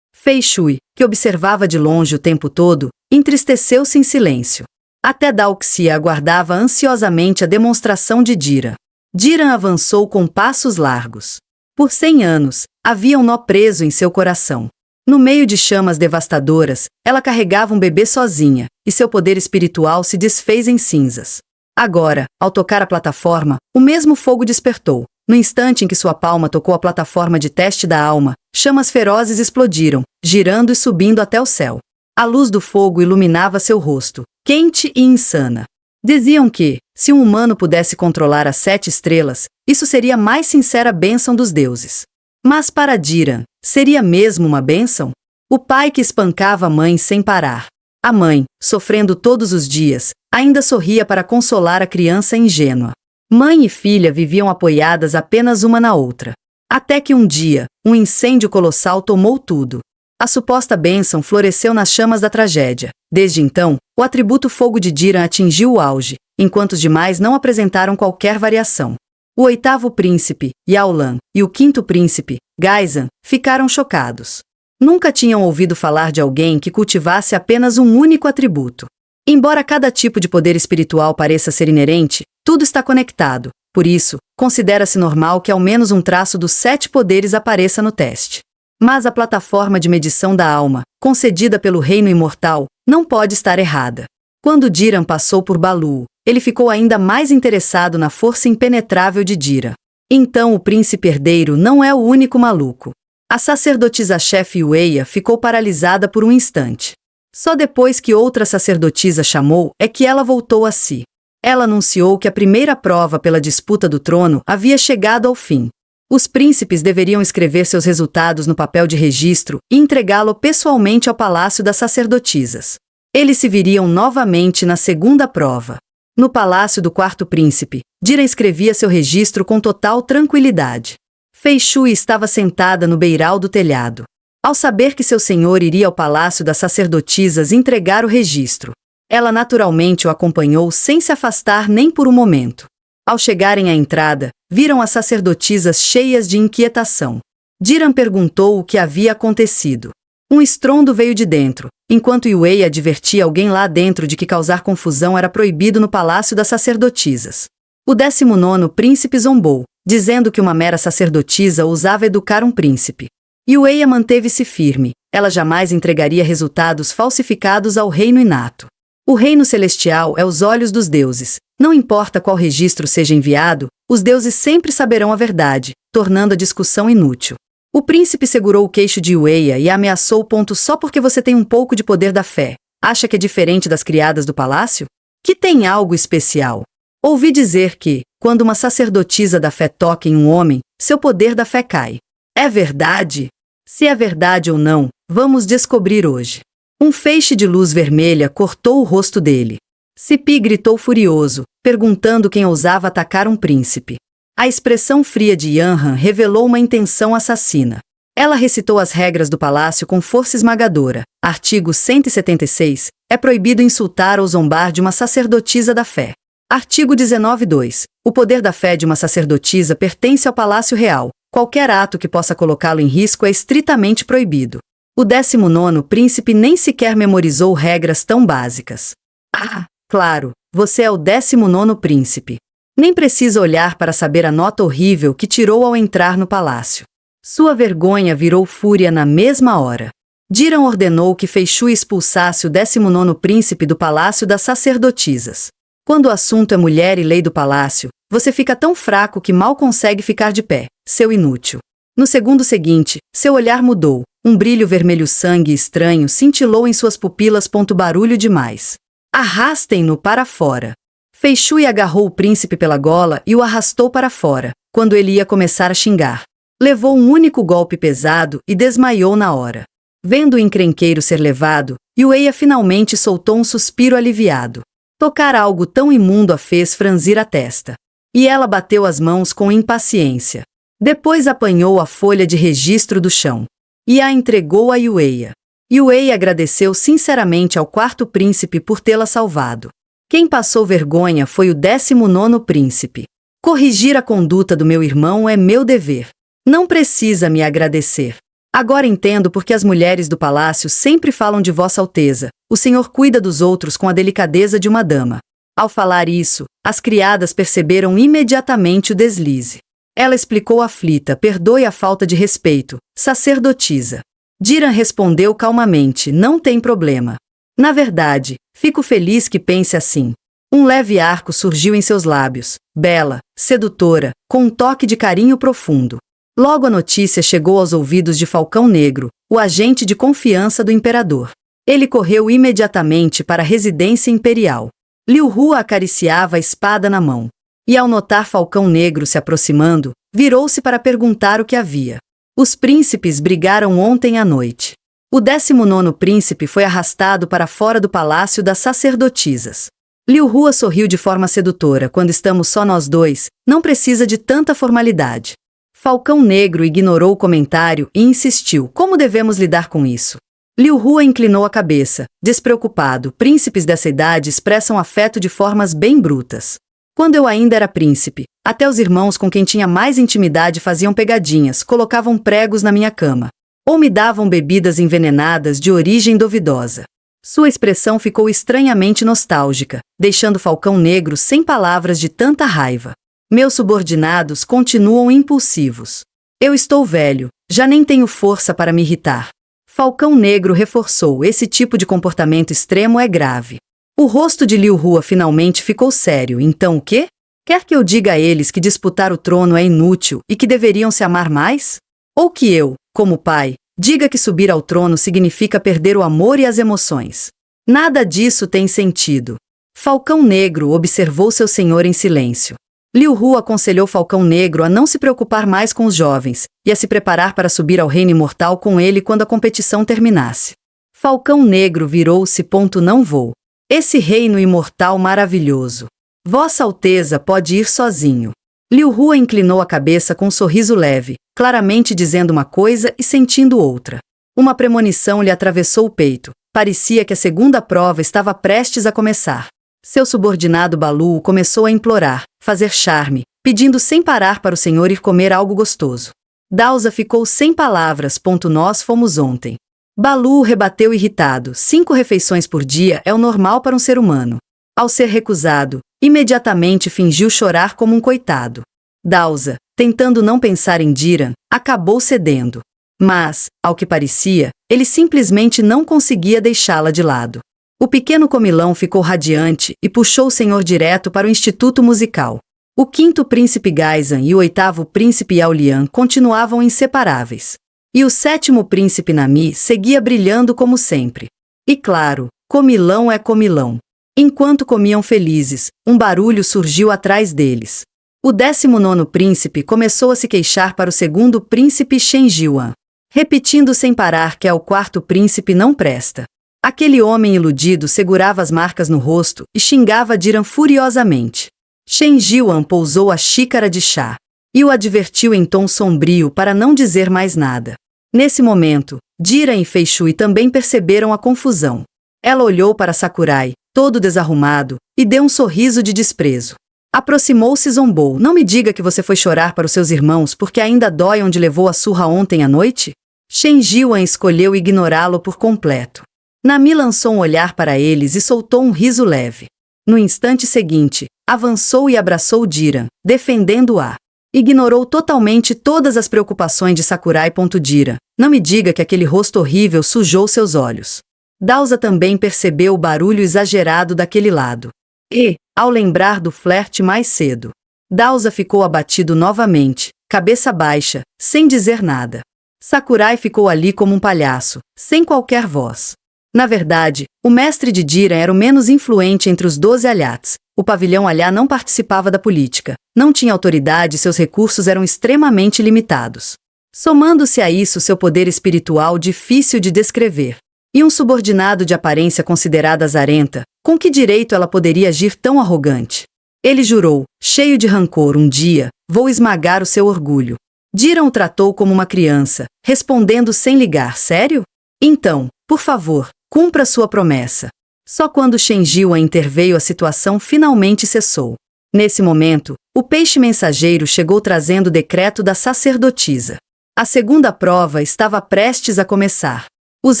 Fei Shui, que observava de longe o tempo todo, entristeceu-se em silêncio. Até Dao Xia aguardava ansiosamente a demonstração de Diran. Diran avançou com passos largos. Por 100 anos, havia um nó preso em seu coração. No meio de chamas devastadoras, ela carregava um bebê sozinha, e seu poder espiritual se desfez em cinzas. Agora, ao tocar a plataforma, o mesmo fogo despertou. No instante em que sua palma tocou a plataforma de teste da alma, chamas ferozes explodiram, girando e subindo até o céu. A luz do fogo iluminava seu rosto, quente e insana. Diziam que, se um humano pudesse controlar as 7 estrelas, isso seria a mais sincera bênção dos deuses. Mas para Diran, seria mesmo uma bênção? O pai que espancava a mãe sem parar. A mãe, sofrendo todos os dias, ainda sorria para consolar a criança ingênua. Mãe e filha viviam apoiadas apenas uma na outra. Até que um dia, um incêndio colossal tomou tudo. A suposta bênção floresceu nas chamas da tragédia. Desde então, o atributo fogo de Diran atingiu o auge, enquanto os demais não apresentaram qualquer variação. O 8º príncipe, Yaolan, e o 5º príncipe, Gaizan, ficaram chocados. Nunca tinham ouvido falar de alguém que cultivasse apenas um único atributo. Embora cada tipo de poder espiritual pareça ser inerente, tudo está conectado. Por isso, considera-se normal que ao menos um traço dos 7 poderes apareça no teste. Mas a plataforma de medição da alma, concedida pelo reino imortal, não pode estar errada. Quando Diran passou por Baluo, ele ficou ainda mais interessado na força impenetrável de Diran. Então o príncipe herdeiro não é o único maluco. A sacerdotisa-chefe Yueia ficou paralisada por um instante. Só depois que outra sacerdotisa chamou é que ela voltou a si. Ela anunciou que a primeira prova pela disputa do trono havia chegado ao fim. Os príncipes deveriam escrever seus resultados no papel de registro e entregá-lo pessoalmente ao palácio das sacerdotisas. Eles se viriam novamente na segunda prova. No palácio do 4º príncipe, Diran escrevia seu registro com total tranquilidade. Fei Shui estava sentada no beiral do telhado. Ao saber que seu senhor iria ao palácio das sacerdotisas entregar o registro, ela naturalmente o acompanhou sem se afastar nem por um momento. Ao chegarem à entrada, viram as sacerdotisas cheias de inquietação. Diran perguntou o que havia acontecido. Um estrondo veio de dentro, enquanto Yueia advertia alguém lá dentro de que causar confusão era proibido no palácio das sacerdotisas. O 19º príncipe zombou, dizendo que uma mera sacerdotisa ousava educar um príncipe. Yueia manteve-se firme, ela jamais entregaria resultados falsificados ao reino inato. O reino celestial é os olhos dos deuses. Não importa qual registro seja enviado, os deuses sempre saberão a verdade, tornando a discussão inútil. O príncipe segurou o queixo de Yueia e ameaçou só porque você tem um pouco de poder da fé. Acha que é diferente das criadas do palácio? Que tem algo especial. Ouvi dizer que, quando uma sacerdotisa da fé toca em um homem, seu poder da fé cai. É verdade? Se é verdade ou não, vamos descobrir hoje. Um feixe de luz vermelha cortou o rosto dele. Sipi gritou furioso, perguntando quem ousava atacar um príncipe. A expressão fria de Yanran revelou uma intenção assassina. Ela recitou as regras do palácio com força esmagadora. Artigo 176. É proibido insultar ou zombar de uma sacerdotisa da fé. Artigo 19.2. O poder da fé de uma sacerdotisa pertence ao Palácio Real. Qualquer ato que possa colocá-lo em risco é estritamente proibido. O 19º príncipe nem sequer memorizou regras tão básicas. Ah, claro, você é o 19º príncipe. Nem precisa olhar para saber a nota horrível que tirou ao entrar no palácio. Sua vergonha virou fúria na mesma hora. Diran ordenou que Fei Shui expulsasse o 19º príncipe do palácio das sacerdotisas. Quando o assunto é mulher e lei do palácio, você fica tão fraco que mal consegue ficar de pé, seu inútil. No segundo seguinte, seu olhar mudou. Um brilho vermelho-sangue estranho cintilou em suas pupilas. Barulho demais. Arrastem-no para fora. Fei Shui agarrou o príncipe pela gola e o arrastou para fora, quando ele ia começar a xingar. Levou um único golpe pesado e desmaiou na hora. Vendo o encrenqueiro ser levado, Yueia finalmente soltou um suspiro aliviado. Tocar algo tão imundo a fez franzir a testa. E ela bateu as mãos com impaciência. Depois apanhou a folha de registro do chão. E a entregou a Yueia. Yueia agradeceu sinceramente ao 4º príncipe por tê-la salvado. Quem passou vergonha foi o 19º príncipe. Corrigir a conduta do meu irmão é meu dever. Não precisa me agradecer. Agora entendo por que as mulheres do palácio sempre falam de Vossa Alteza. O senhor cuida dos outros com a delicadeza de uma dama. Ao falar isso, as criadas perceberam imediatamente o deslize. Ela explicou aflita: perdoe a falta de respeito, sacerdotisa. Diran respondeu calmamente: não tem problema. Na verdade, fico feliz que pense assim. Um leve arco surgiu em seus lábios, bela, sedutora, com um toque de carinho profundo. Logo a notícia chegou aos ouvidos de Falcão Negro, o agente de confiança do imperador. Ele correu imediatamente para a residência imperial. Liu Hua acariciava a espada na mão. E ao notar Falcão Negro se aproximando, virou-se para perguntar o que havia. Os príncipes brigaram ontem à noite. O 19º príncipe foi arrastado para fora do palácio das sacerdotisas. Liu Hua sorriu de forma sedutora: quando estamos só nós dois, não precisa de tanta formalidade. Falcão Negro ignorou o comentário e insistiu: como devemos lidar com isso? Liu Hua inclinou a cabeça, despreocupado: príncipes dessa idade expressam afeto de formas bem brutas. Quando eu ainda era príncipe, até os irmãos com quem tinha mais intimidade faziam pegadinhas, colocavam pregos na minha cama. Ou me davam bebidas envenenadas de origem duvidosa. Sua expressão ficou estranhamente nostálgica, deixando Falcão Negro sem palavras de tanta raiva. Meus subordinados continuam impulsivos. Eu estou velho, já nem tenho força para me irritar. Falcão Negro reforçou: esse tipo de comportamento extremo é grave. O rosto de Liu Hua finalmente ficou sério. Então o quê? Quer que eu diga a eles que disputar o trono é inútil e que deveriam se amar mais? Ou que eu, como pai, diga que subir ao trono significa perder o amor e as emoções? Nada disso tem sentido. Falcão Negro observou seu senhor em silêncio. Liu Hua aconselhou Falcão Negro a não se preocupar mais com os jovens, e a se preparar para subir ao reino imortal com ele quando a competição terminasse. Falcão Negro virou-se: não vou. Esse reino imortal maravilhoso. Vossa Alteza pode ir sozinho. Liu Hua inclinou a cabeça com um sorriso leve, claramente dizendo uma coisa e sentindo outra. Uma premonição lhe atravessou o peito. Parecia que a segunda prova estava prestes a começar. Seu subordinado Balu começou a implorar, fazer charme, pedindo sem parar para o senhor ir comer algo gostoso. Dausa ficou sem palavras. Nós fomos ontem. Balu rebateu irritado: 5 refeições por dia é o normal para um ser humano. Ao ser recusado, imediatamente fingiu chorar como um coitado. Dausa, tentando não pensar em Diran, acabou cedendo. Mas, ao que parecia, ele simplesmente não conseguia deixá-la de lado. O pequeno comilão ficou radiante e puxou o senhor direto para o Instituto Musical. O 5º príncipe Gaizan e o 8º príncipe Yaolian continuavam inseparáveis. E o 7º príncipe Nami seguia brilhando como sempre. E claro, comilão é comilão. Enquanto comiam felizes, um barulho surgiu atrás deles. O 19º príncipe começou a se queixar para o 2º príncipe Shen Jiwan, repetindo sem parar que o 4º príncipe não presta. Aquele homem iludido segurava as marcas no rosto e xingava Diran furiosamente. Shen Jiwan pousou a xícara de chá e o advertiu em tom sombrio para não dizer mais nada. Nesse momento, Diran e Fei Shui também perceberam a confusão. Ela olhou para Sakurai, todo desarrumado, e deu um sorriso de desprezo. Aproximou-se e zombou: não me diga que você foi chorar para os seus irmãos porque ainda dói onde levou a surra ontem à noite? Shen Jiwan escolheu ignorá-lo por completo. Nami lançou um olhar para eles e soltou um riso leve. No instante seguinte, avançou e abraçou Diran, defendendo-a. Ignorou totalmente todas as preocupações de Sakurai. Diran, não me diga que aquele rosto horrível sujou seus olhos. Dausa também percebeu o barulho exagerado daquele lado. E, ao lembrar do flerte mais cedo, Dausa ficou abatido novamente, cabeça baixa, sem dizer nada. Sakurai ficou ali como um palhaço, sem qualquer voz. Na verdade, o mestre de Diran era o menos influente entre os 12 alhats. O pavilhão alhá não participava da política, não tinha autoridade e seus recursos eram extremamente limitados. Somando-se a isso seu poder espiritual difícil de descrever. E um subordinado de aparência considerada azarenta, com que direito ela poderia agir tão arrogante? Ele jurou, cheio de rancor: um dia, vou esmagar o seu orgulho. Diran o tratou como uma criança, respondendo sem ligar: sério? Então, por favor, cumpra sua promessa. Só quando Shen Jiwan interveio a situação finalmente cessou. Nesse momento, o peixe mensageiro chegou trazendo o decreto da sacerdotisa. A segunda prova estava prestes a começar. Os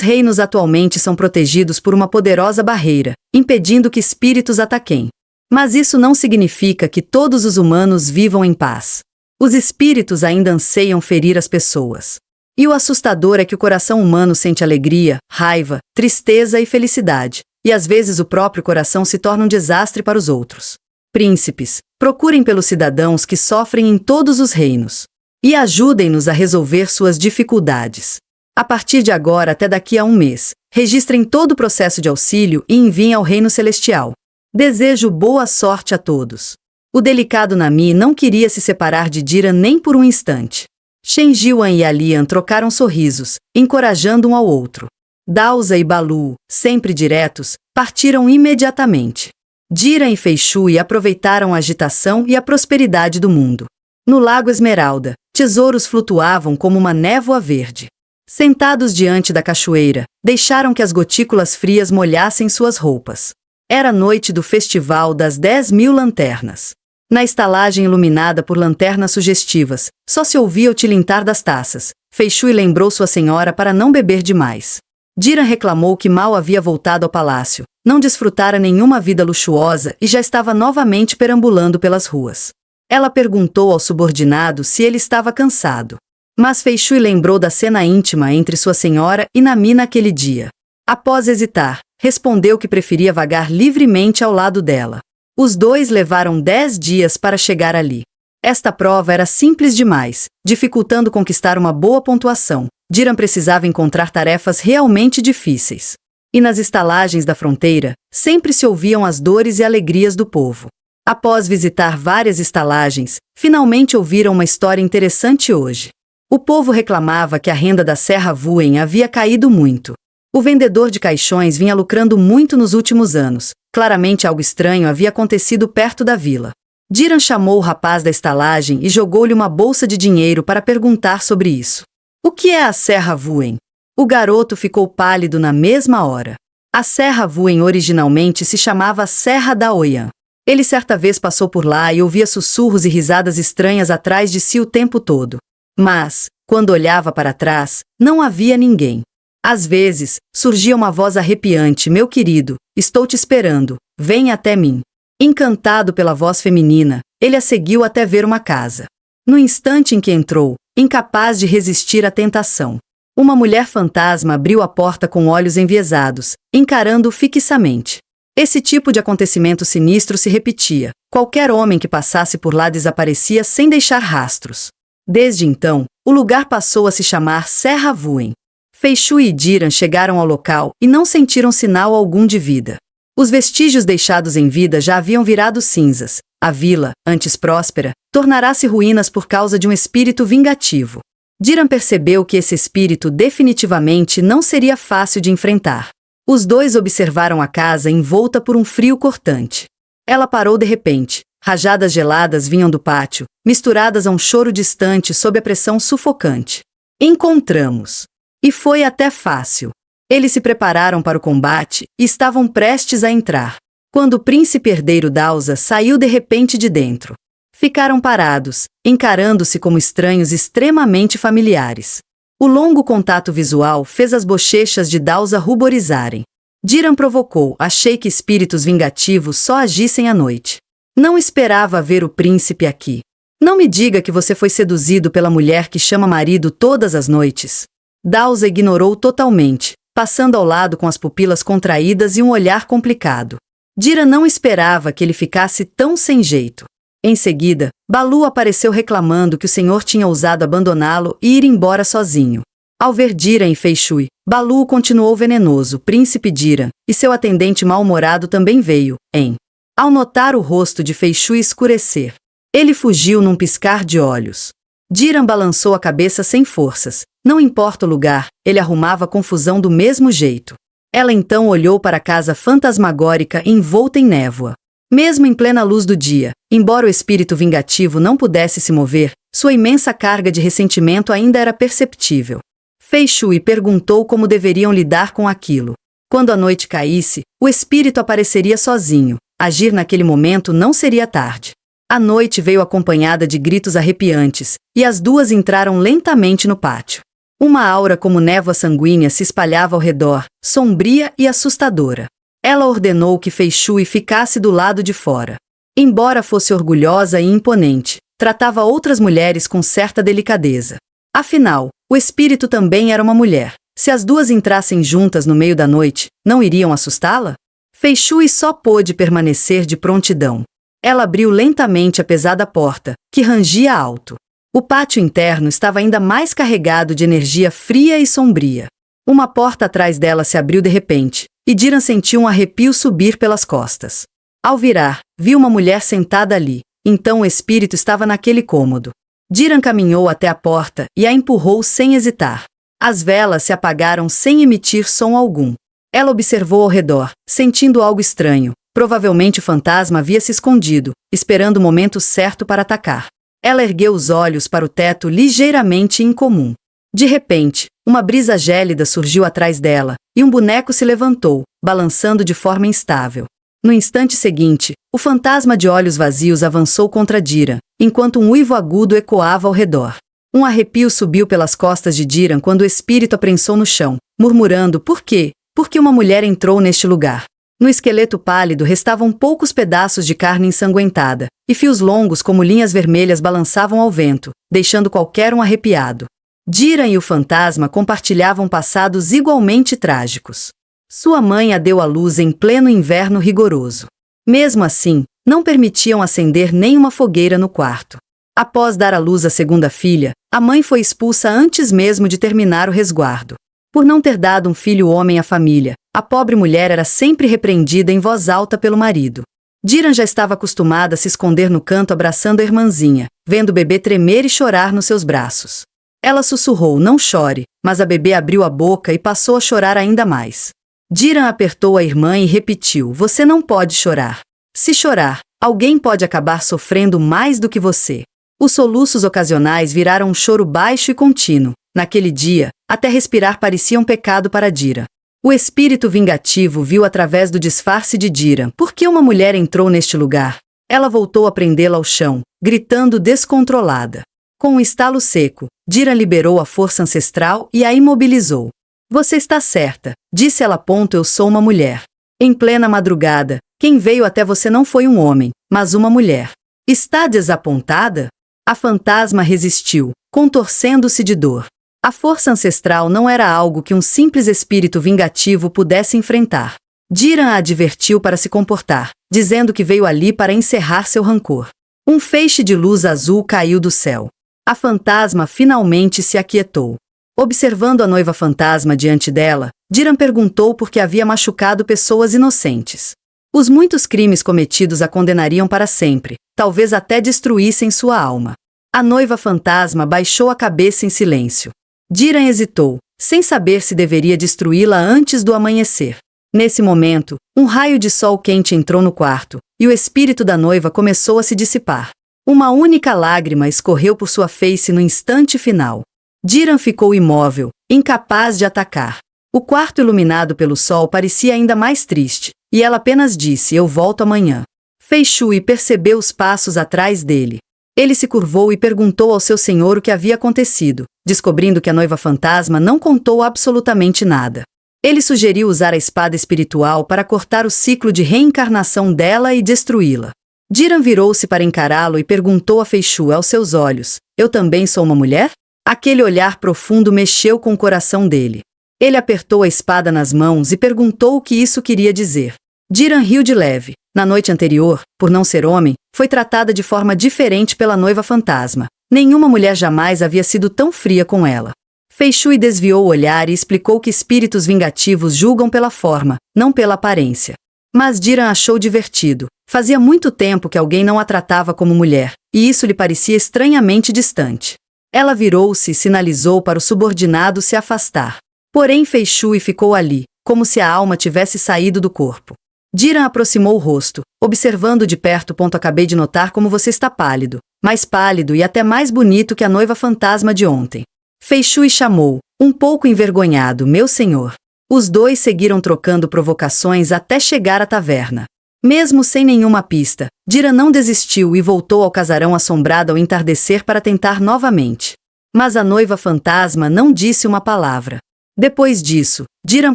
reinos atualmente são protegidos por uma poderosa barreira, impedindo que espíritos ataquem. Mas isso não significa que todos os humanos vivam em paz. Os espíritos ainda anseiam ferir as pessoas. E o assustador é que o coração humano sente alegria, raiva, tristeza e felicidade, e às vezes o próprio coração se torna um desastre para os outros. Príncipes, procurem pelos cidadãos que sofrem em todos os reinos. E ajudem-nos a resolver suas dificuldades. A partir de agora até daqui a um mês, registrem todo o processo de auxílio e enviem ao Reino Celestial. Desejo boa sorte a todos. O delicado Nami não queria se separar de Dira nem por um instante. Shen Jiwan e Alian trocaram sorrisos, encorajando um ao outro. Dausa e Balu, sempre diretos, partiram imediatamente. Dira e Feishui aproveitaram a agitação e a prosperidade do mundo. No Lago Esmeralda, tesouros flutuavam como uma névoa verde. Sentados diante da cachoeira, deixaram que as gotículas frias molhassem suas roupas. Era noite do Festival das 10.000 Lanternas. Na estalagem iluminada por lanternas sugestivas, só se ouvia o tilintar das taças. Feishui lembrou sua senhora para não beber demais. Dira reclamou que mal havia voltado ao palácio, não desfrutara nenhuma vida luxuosa e já estava novamente perambulando pelas ruas. Ela perguntou ao subordinado se ele estava cansado. Mas Feishui lembrou da cena íntima entre sua senhora e Nami naquele dia. Após hesitar, respondeu que preferia vagar livremente ao lado dela. Os dois levaram 10 dias para chegar ali. Esta prova era simples demais, dificultando conquistar uma boa pontuação. Diran precisava encontrar tarefas realmente difíceis. E nas estalagens da fronteira, sempre se ouviam as dores e alegrias do povo. Após visitar várias estalagens, finalmente ouviram uma história interessante hoje. O povo reclamava que a renda da Serra Vuen havia caído muito. O vendedor de caixões vinha lucrando muito nos últimos anos. Claramente algo estranho havia acontecido perto da vila. Diran chamou o rapaz da estalagem e jogou-lhe uma bolsa de dinheiro para perguntar sobre isso. O que é a Serra Vuen? O garoto ficou pálido na mesma hora. A Serra Vuen originalmente se chamava Serra da Oyan. Ele certa vez passou por lá e ouvia sussurros e risadas estranhas atrás de si o tempo todo. Mas, quando olhava para trás, não havia ninguém. Às vezes, surgia uma voz arrepiante: meu querido, estou te esperando, vem até mim. Encantado pela voz feminina, ele a seguiu até ver uma casa. No instante em que entrou, incapaz de resistir à tentação, uma mulher fantasma abriu a porta com olhos enviesados, encarando-o fixamente. Esse tipo de acontecimento sinistro se repetia. Qualquer homem que passasse por lá desaparecia sem deixar rastros. Desde então, o lugar passou a se chamar Serra Vuen. Feishui e Diran chegaram ao local e não sentiram sinal algum de vida. Os vestígios deixados em vida já haviam virado cinzas. A vila, antes próspera, tornará-se ruínas por causa de um espírito vingativo. Diran percebeu que esse espírito definitivamente não seria fácil de enfrentar. Os dois observaram a casa envolta por um frio cortante. Ela parou de repente. Rajadas geladas vinham do pátio, misturadas a um choro distante sob a pressão sufocante. Encontramos. E foi até fácil. Eles se prepararam para o combate e estavam prestes a entrar, quando o príncipe herdeiro Dausa saiu de repente de dentro. Ficaram parados, encarando-se como estranhos extremamente familiares. O longo contato visual fez as bochechas de Dausa ruborizarem. Diran provocou: achei que espíritos vingativos só agissem à noite. Não esperava ver o príncipe aqui. Não me diga que você foi seduzido pela mulher que chama marido todas as noites. Dausa ignorou totalmente, passando ao lado com as pupilas contraídas e um olhar complicado. Diran não esperava que ele ficasse tão sem jeito. Em seguida, Balu apareceu reclamando que o senhor tinha ousado abandoná-lo e ir embora sozinho. Ao ver Diran e Feishui, Balu continuou venenoso: príncipe Diran, e seu atendente mal-humorado também veio, hein? Ao notar o rosto de Feishui escurecer, ele fugiu num piscar de olhos. Diran balançou a cabeça sem forças. Não importa o lugar, ele arrumava confusão do mesmo jeito. Ela então olhou para a casa fantasmagórica envolta em névoa. Mesmo em plena luz do dia, embora o espírito vingativo não pudesse se mover, sua imensa carga de ressentimento ainda era perceptível. Feishui perguntou como deveriam lidar com aquilo. Quando a noite caísse, o espírito apareceria sozinho. Agir naquele momento não seria tarde. A noite veio acompanhada de gritos arrepiantes, e as duas entraram lentamente no pátio. Uma aura como névoa sanguínea se espalhava ao redor, sombria e assustadora. Ela ordenou que Feishui ficasse do lado de fora. Embora fosse orgulhosa e imponente, tratava outras mulheres com certa delicadeza. Afinal, o espírito também era uma mulher. Se as duas entrassem juntas no meio da noite, não iriam assustá-la? Feishui só pôde permanecer de prontidão. Ela abriu lentamente a pesada porta, que rangia alto. O pátio interno estava ainda mais carregado de energia fria e sombria. Uma porta atrás dela se abriu de repente, e Dhiran sentiu um arrepio subir pelas costas. Ao virar, viu uma mulher sentada ali, então o espírito estava naquele cômodo. Dhiran caminhou até a porta e a empurrou sem hesitar. As velas se apagaram sem emitir som algum. Ela observou ao redor, sentindo algo estranho. Provavelmente o fantasma havia se escondido, esperando o momento certo para atacar. Ela ergueu os olhos para o teto ligeiramente incomum. De repente, uma brisa gélida surgiu atrás dela, e um boneco se levantou, balançando de forma instável. No instante seguinte, o fantasma de olhos vazios avançou contra Dhiran, enquanto um uivo agudo ecoava ao redor. Um arrepio subiu pelas costas de Dhiran quando o espírito a prensou no chão, murmurando: "Por quê? Por que uma mulher entrou neste lugar?" No esqueleto pálido restavam poucos pedaços de carne ensanguentada, e fios longos como linhas vermelhas balançavam ao vento, deixando qualquer um arrepiado. Dhiran e o fantasma compartilhavam passados igualmente trágicos. Sua mãe a deu à luz em pleno inverno rigoroso. Mesmo assim, não permitiam acender nenhuma fogueira no quarto. Após dar à luz a segunda filha, a mãe foi expulsa antes mesmo de terminar o resguardo. Por não ter dado um filho homem à família, a pobre mulher era sempre repreendida em voz alta pelo marido. Dhiran já estava acostumada a se esconder no canto abraçando a irmãzinha, vendo o bebê tremer e chorar nos seus braços. Ela sussurrou: "Não chore", mas a bebê abriu a boca e passou a chorar ainda mais. Dhiran apertou a irmã e repetiu: "Você não pode chorar. Se chorar, alguém pode acabar sofrendo mais do que você." Os soluços ocasionais viraram um choro baixo e contínuo. Naquele dia, até respirar parecia um pecado para Dhiran. O espírito vingativo viu através do disfarce de Dhiran por que uma mulher entrou neste lugar. Ela voltou a prendê-la ao chão, gritando descontrolada. Com um estalo seco, Dhiran liberou a força ancestral e a imobilizou. "Você está certa", disse ela. "Eu sou uma mulher. Em plena madrugada, quem veio até você não foi um homem, mas uma mulher. Está desapontada?" A fantasma resistiu, contorcendo-se de dor. A força ancestral não era algo que um simples espírito vingativo pudesse enfrentar. Dhiran a advertiu para se comportar, dizendo que veio ali para encerrar seu rancor. Um feixe de luz azul caiu do céu. A fantasma finalmente se aquietou. Observando a noiva fantasma diante dela, Dhiran perguntou por que havia machucado pessoas inocentes. Os muitos crimes cometidos a condenariam para sempre, talvez até destruíssem sua alma. A noiva fantasma baixou a cabeça em silêncio. Dhiran hesitou, sem saber se deveria destruí-la antes do amanhecer. Nesse momento, um raio de sol quente entrou no quarto, e o espírito da noiva começou a se dissipar. Uma única lágrima escorreu por sua face no instante final. Dhiran ficou imóvel, incapaz de atacar. O quarto iluminado pelo sol parecia ainda mais triste, e ela apenas disse: "Eu volto amanhã." Feishui percebeu os passos atrás dele. Ele se curvou e perguntou ao seu senhor o que havia acontecido, descobrindo que a noiva fantasma não contou absolutamente nada. Ele sugeriu usar a espada espiritual para cortar o ciclo de reencarnação dela e destruí-la. Dhiran virou-se para encará-lo e perguntou a Feishui aos seus olhos: "Eu também sou uma mulher?" Aquele olhar profundo mexeu com o coração dele. Ele apertou a espada nas mãos e perguntou o que isso queria dizer. Dhiran riu de leve. Na noite anterior, por não ser homem, foi tratada de forma diferente pela noiva fantasma. Nenhuma mulher jamais havia sido tão fria com ela. Feishui desviou o olhar e explicou que espíritos vingativos julgam pela forma, não pela aparência. Mas Dhiran achou divertido. Fazia muito tempo que alguém não a tratava como mulher, e isso lhe parecia estranhamente distante. Ela virou-se e sinalizou para o subordinado se afastar. Porém Feishui ficou ali, como se a alma tivesse saído do corpo. Dhiran aproximou o rosto, observando de perto. "Acabei de notar como você está pálido, mais pálido e até mais bonito que a noiva fantasma de ontem." Feishui chamou, um pouco envergonhado: "Meu senhor." Os dois seguiram trocando provocações até chegar à taverna. Mesmo sem nenhuma pista, Dira não desistiu e voltou ao casarão assombrado ao entardecer para tentar novamente. Mas a noiva fantasma não disse uma palavra. Depois disso, Diran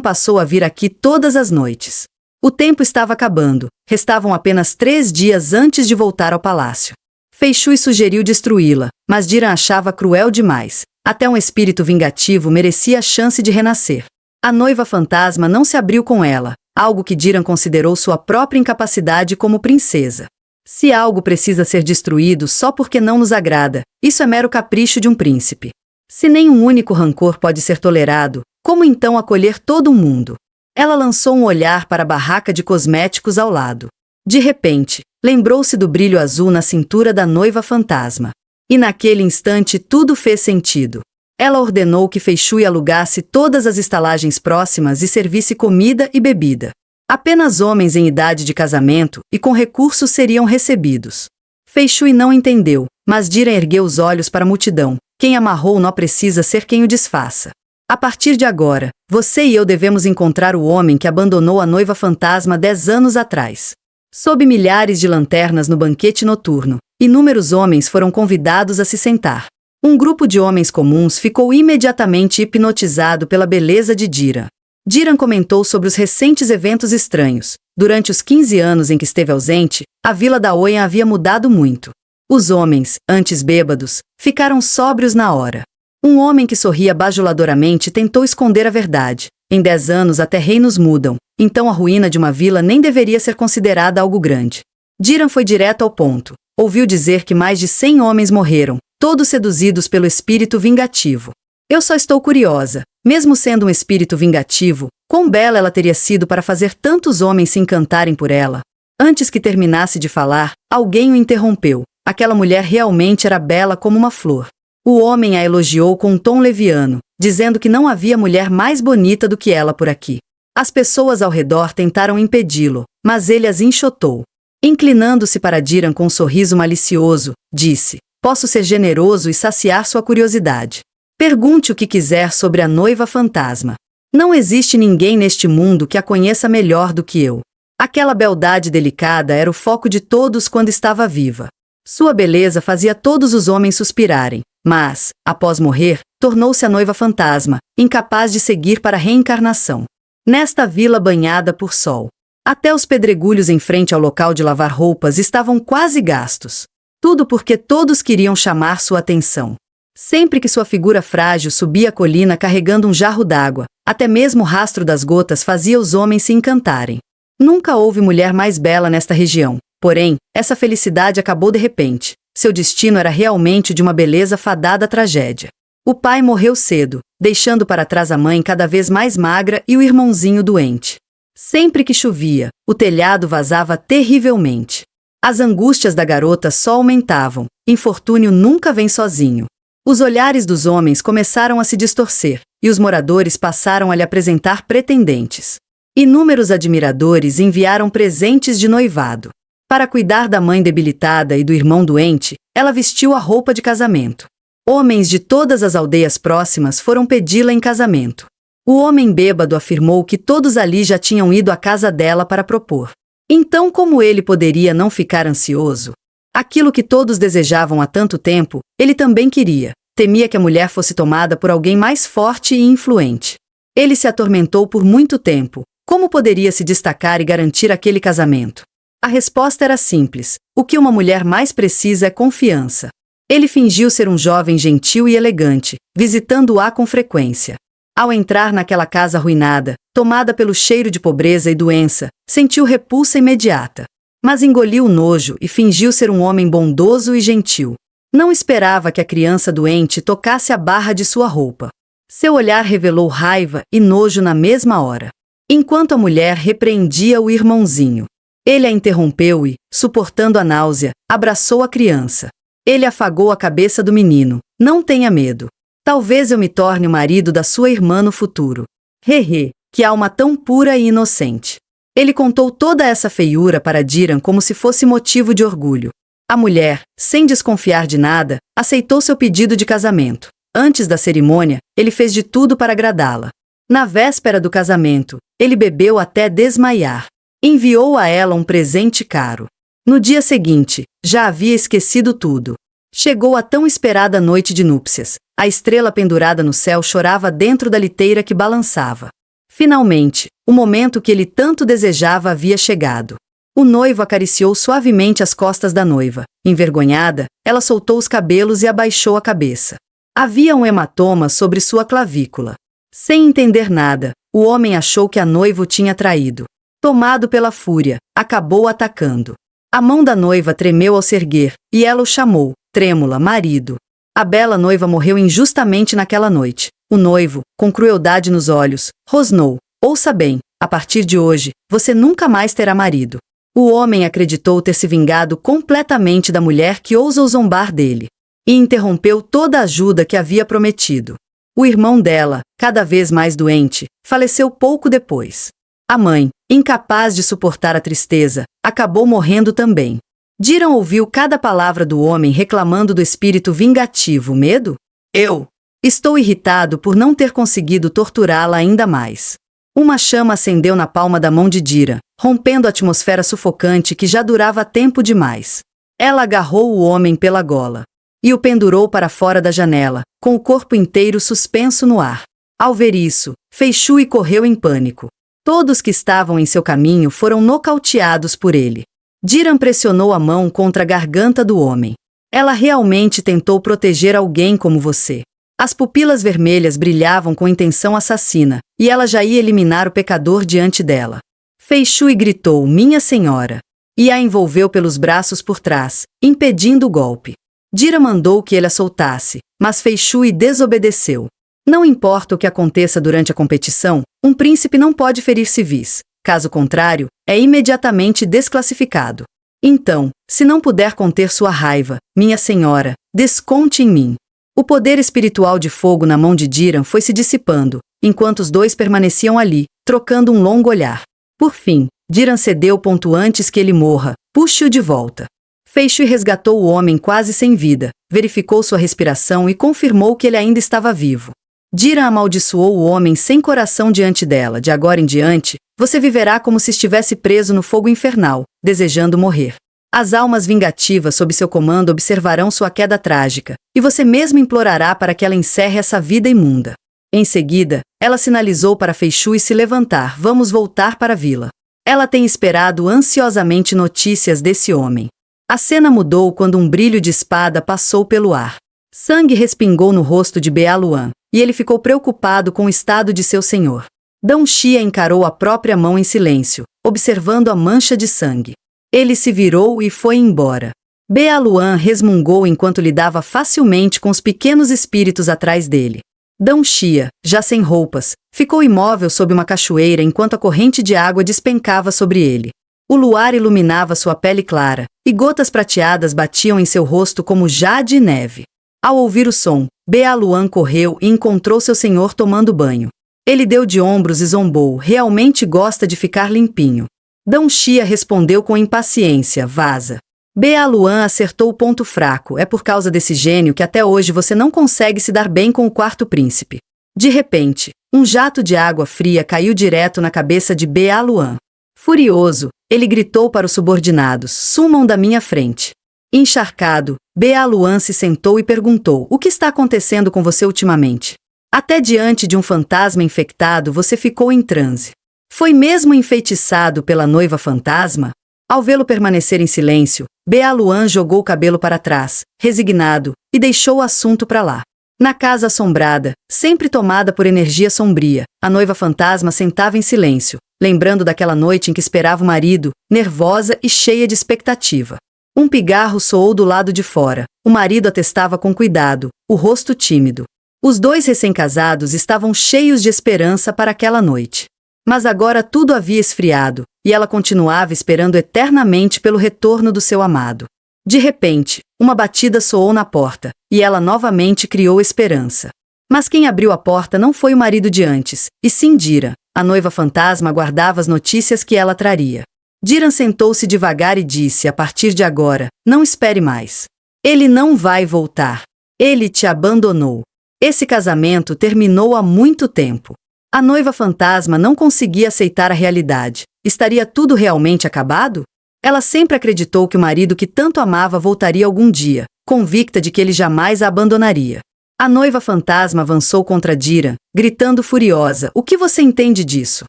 passou a vir aqui todas as noites. O tempo estava acabando, restavam apenas 3 dias antes de voltar ao palácio. Feishui sugeriu destruí-la, mas Diran achava cruel demais. Até um espírito vingativo merecia a chance de renascer. A noiva fantasma não se abriu com ela, algo que Diran considerou sua própria incapacidade como princesa. Se algo precisa ser destruído só porque não nos agrada, isso é mero capricho de um príncipe. Se nem um único rancor pode ser tolerado, como então acolher todo o mundo? Ela lançou um olhar para a barraca de cosméticos ao lado. De repente, lembrou-se do brilho azul na cintura da noiva fantasma. E naquele instante tudo fez sentido. Ela ordenou que Feishui alugasse todas as estalagens próximas e servisse comida e bebida. Apenas homens em idade de casamento e com recursos seriam recebidos. Feishui não entendeu, mas Diran ergueu os olhos para a multidão. Quem amarrou nó precisa ser quem o desfaça. A partir de agora, você e eu devemos encontrar o homem que abandonou a noiva fantasma 10 anos atrás. Sob milhares de lanternas no banquete noturno, inúmeros homens foram convidados a se sentar. Um grupo de homens comuns ficou imediatamente hipnotizado pela beleza de Diran. Diran comentou sobre os recentes eventos estranhos. Durante os 15 anos em que esteve ausente, a vila da Oian havia mudado muito. Os homens, antes bêbados, ficaram sóbrios na hora. Um homem que sorria bajuladoramente tentou esconder a verdade. Em 10 anos até reinos mudam, então a ruína de uma vila nem deveria ser considerada algo grande. Diran foi direto ao ponto. Ouviu dizer que mais de 100 homens morreram, todos seduzidos pelo espírito vingativo. Eu só estou curiosa, mesmo sendo um espírito vingativo, quão bela ela teria sido para fazer tantos homens se encantarem por ela. Antes que terminasse de falar, alguém o interrompeu. Aquela mulher realmente era bela como uma flor. O homem a elogiou com um tom leviano, dizendo que não havia mulher mais bonita do que ela por aqui. As pessoas ao redor tentaram impedi-lo, mas ele as enxotou. Inclinando-se para Diran com um sorriso malicioso, disse: "Posso ser generoso e saciar sua curiosidade. Pergunte o que quiser sobre a noiva fantasma. Não existe ninguém neste mundo que a conheça melhor do que eu. Aquela beldade delicada era o foco de todos quando estava viva. Sua beleza fazia todos os homens suspirarem, mas, após morrer, tornou-se a noiva fantasma, incapaz de seguir para a reencarnação. Nesta vila banhada por sol, até os pedregulhos em frente ao local de lavar roupas estavam quase gastos. Tudo porque todos queriam chamar sua atenção. Sempre que sua figura frágil subia a colina carregando um jarro d'água, até mesmo o rastro das gotas fazia os homens se encantarem. Nunca houve mulher mais bela nesta região, porém, essa felicidade acabou de repente. Seu destino era realmente de uma beleza fadada à tragédia. O pai morreu cedo, deixando para trás a mãe cada vez mais magra e o irmãozinho doente. Sempre que chovia, o telhado vazava terrivelmente. As angústias da garota só aumentavam. Infortúnio nunca vem sozinho. Os olhares dos homens começaram a se distorcer, e os moradores passaram a lhe apresentar pretendentes. Inúmeros admiradores enviaram presentes de noivado. Para cuidar da mãe debilitada e do irmão doente, ela vestiu a roupa de casamento. Homens de todas as aldeias próximas foram pedi-la em casamento. O homem bêbado afirmou que todos ali já tinham ido à casa dela para propor. Então, como ele poderia não ficar ansioso? Aquilo que todos desejavam há tanto tempo, ele também queria. Temia que a mulher fosse tomada por alguém mais forte e influente. Ele se atormentou por muito tempo. Como poderia se destacar e garantir aquele casamento? A resposta era simples: o que uma mulher mais precisa é confiança. Ele fingiu ser um jovem gentil e elegante, visitando-a com frequência. Ao entrar naquela casa arruinada, tomada pelo cheiro de pobreza e doença, sentiu repulsa imediata. Mas engoliu o nojo e fingiu ser um homem bondoso e gentil. Não esperava que a criança doente tocasse a barra de sua roupa. Seu olhar revelou raiva e nojo na mesma hora. Enquanto a mulher repreendia o irmãozinho, ele a interrompeu e, suportando a náusea, abraçou a criança. Ele afagou a cabeça do menino. Não tenha medo. Talvez eu me torne o marido da sua irmã no futuro. Hehe, que alma tão pura e inocente. Ele contou toda essa feiura para Diran como se fosse motivo de orgulho. A mulher, sem desconfiar de nada, aceitou seu pedido de casamento. Antes da cerimônia, ele fez de tudo para agradá-la. Na véspera do casamento, ele bebeu até desmaiar. Enviou a ela um presente caro. No dia seguinte, já havia esquecido tudo. Chegou a tão esperada noite de núpcias. A estrela pendurada no céu chorava dentro da liteira que balançava. Finalmente, o momento que ele tanto desejava havia chegado. O noivo acariciou suavemente as costas da noiva. Envergonhada, ela soltou os cabelos e abaixou a cabeça. Havia um hematoma sobre sua clavícula. Sem entender nada, o homem achou que a noiva o tinha traído. Tomado pela fúria, acabou atacando. A mão da noiva tremeu ao se erguer, e ela o chamou, trêmula, marido. A bela noiva morreu injustamente naquela noite. O noivo, com crueldade nos olhos, rosnou: ouça bem, a partir de hoje, você nunca mais terá marido. O homem acreditou ter se vingado completamente da mulher que ousou zombar dele. E interrompeu toda a ajuda que havia prometido. O irmão dela, cada vez mais doente, faleceu pouco depois. A mãe, incapaz de suportar a tristeza, acabou morrendo também. Diran ouviu cada palavra do homem reclamando do espírito vingativo. Medo? Eu estou irritado por não ter conseguido torturá-la ainda mais. Uma chama acendeu na palma da mão de Diran, rompendo a atmosfera sufocante que já durava tempo demais. Ela agarrou o homem pela gola e o pendurou para fora da janela, com o corpo inteiro suspenso no ar. Ao ver isso, Feishui correu em pânico. Todos que estavam em seu caminho foram nocauteados por ele. Diran pressionou a mão contra a garganta do homem. Ela realmente tentou proteger alguém como você. As pupilas vermelhas brilhavam com intenção assassina, e ela já ia eliminar o pecador diante dela. Feishui gritou: minha senhora! E a envolveu pelos braços por trás, impedindo o golpe. Diran mandou que ele a soltasse, mas Feishui desobedeceu. Não importa o que aconteça durante a competição, um príncipe não pode ferir civis. Caso contrário, é imediatamente desclassificado. Então, se não puder conter sua raiva, minha senhora, desconte em mim. O poder espiritual de fogo na mão de Diran foi se dissipando, enquanto os dois permaneciam ali, trocando um longo olhar. Por fim, Diran cedeu antes que ele morra: puxe-o de volta. Feishui resgatou o homem quase sem vida, verificou sua respiração e confirmou que ele ainda estava vivo. Diran amaldiçoou o homem sem coração diante dela. De agora em diante, você viverá como se estivesse preso no fogo infernal, desejando morrer. As almas vingativas sob seu comando observarão sua queda trágica, e você mesmo implorará para que ela encerre essa vida imunda. Em seguida, ela sinalizou para Feishui se levantar: vamos voltar para a vila. Ela tem esperado ansiosamente notícias desse homem. A cena mudou quando um brilho de espada passou pelo ar. Sangue respingou no rosto de Bealuan, e ele ficou preocupado com o estado de seu senhor. Dão Xia encarou a própria mão em silêncio, observando a mancha de sangue. Ele se virou e foi embora. Bealuan resmungou enquanto lidava facilmente com os pequenos espíritos atrás dele. Dão Xia, já sem roupas, ficou imóvel sob uma cachoeira enquanto a corrente de água despencava sobre ele. O luar iluminava sua pele clara, e gotas prateadas batiam em seu rosto como jade e neve. Ao ouvir o som, Bealuan correu e encontrou seu senhor tomando banho. Ele deu de ombros e zombou: realmente gosta de ficar limpinho. Dão Xia respondeu com impaciência: vaza. Bealuan acertou o ponto fraco: é por causa desse gênio que até hoje você não consegue se dar bem com o quarto príncipe. De repente, um jato de água fria caiu direto na cabeça de Bealuan. Furioso, ele gritou para os subordinados: sumam da minha frente. Encharcado, Bealuan se sentou e perguntou: o que está acontecendo com você ultimamente? Até diante de um fantasma infectado você ficou em transe. Foi mesmo enfeitiçado pela noiva fantasma? Ao vê-lo permanecer em silêncio, Bealuan jogou o cabelo para trás, resignado, e deixou o assunto para lá. Na casa assombrada, sempre tomada por energia sombria, a noiva fantasma sentava em silêncio, lembrando daquela noite em que esperava o marido, nervosa e cheia de expectativa. Um pigarro soou do lado de fora. O marido a testava com cuidado, o rosto tímido. Os dois recém-casados estavam cheios de esperança para aquela noite. Mas agora tudo havia esfriado, e ela continuava esperando eternamente pelo retorno do seu amado. De repente, uma batida soou na porta, e ela novamente criou esperança. Mas quem abriu a porta não foi o marido de antes, e sim Diran. A noiva fantasma aguardava as notícias que ela traria. Diran sentou-se devagar e disse: a partir de agora, não espere mais. Ele não vai voltar. Ele te abandonou. Esse casamento terminou há muito tempo. A noiva fantasma não conseguia aceitar a realidade, estaria tudo realmente acabado? Ela sempre acreditou que o marido que tanto amava voltaria algum dia, convicta de que ele jamais a abandonaria. A noiva fantasma avançou contra Diran, gritando furiosa: "O que você entende disso?"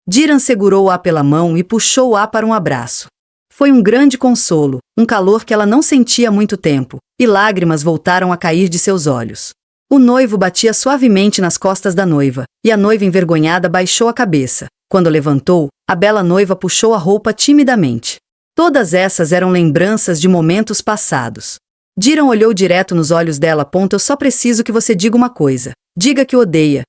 Diran segurou-a pela mão e puxou-a para um abraço. Foi um grande consolo, um calor que ela não sentia há muito tempo, e lágrimas voltaram a cair de seus olhos. O noivo batia suavemente nas costas da noiva, e a noiva envergonhada baixou a cabeça. Quando levantou, a bela noiva puxou a roupa timidamente. Todas essas eram lembranças de momentos passados. Diran olhou direto nos olhos dela. Eu só preciso que você diga uma coisa. Diga que odeia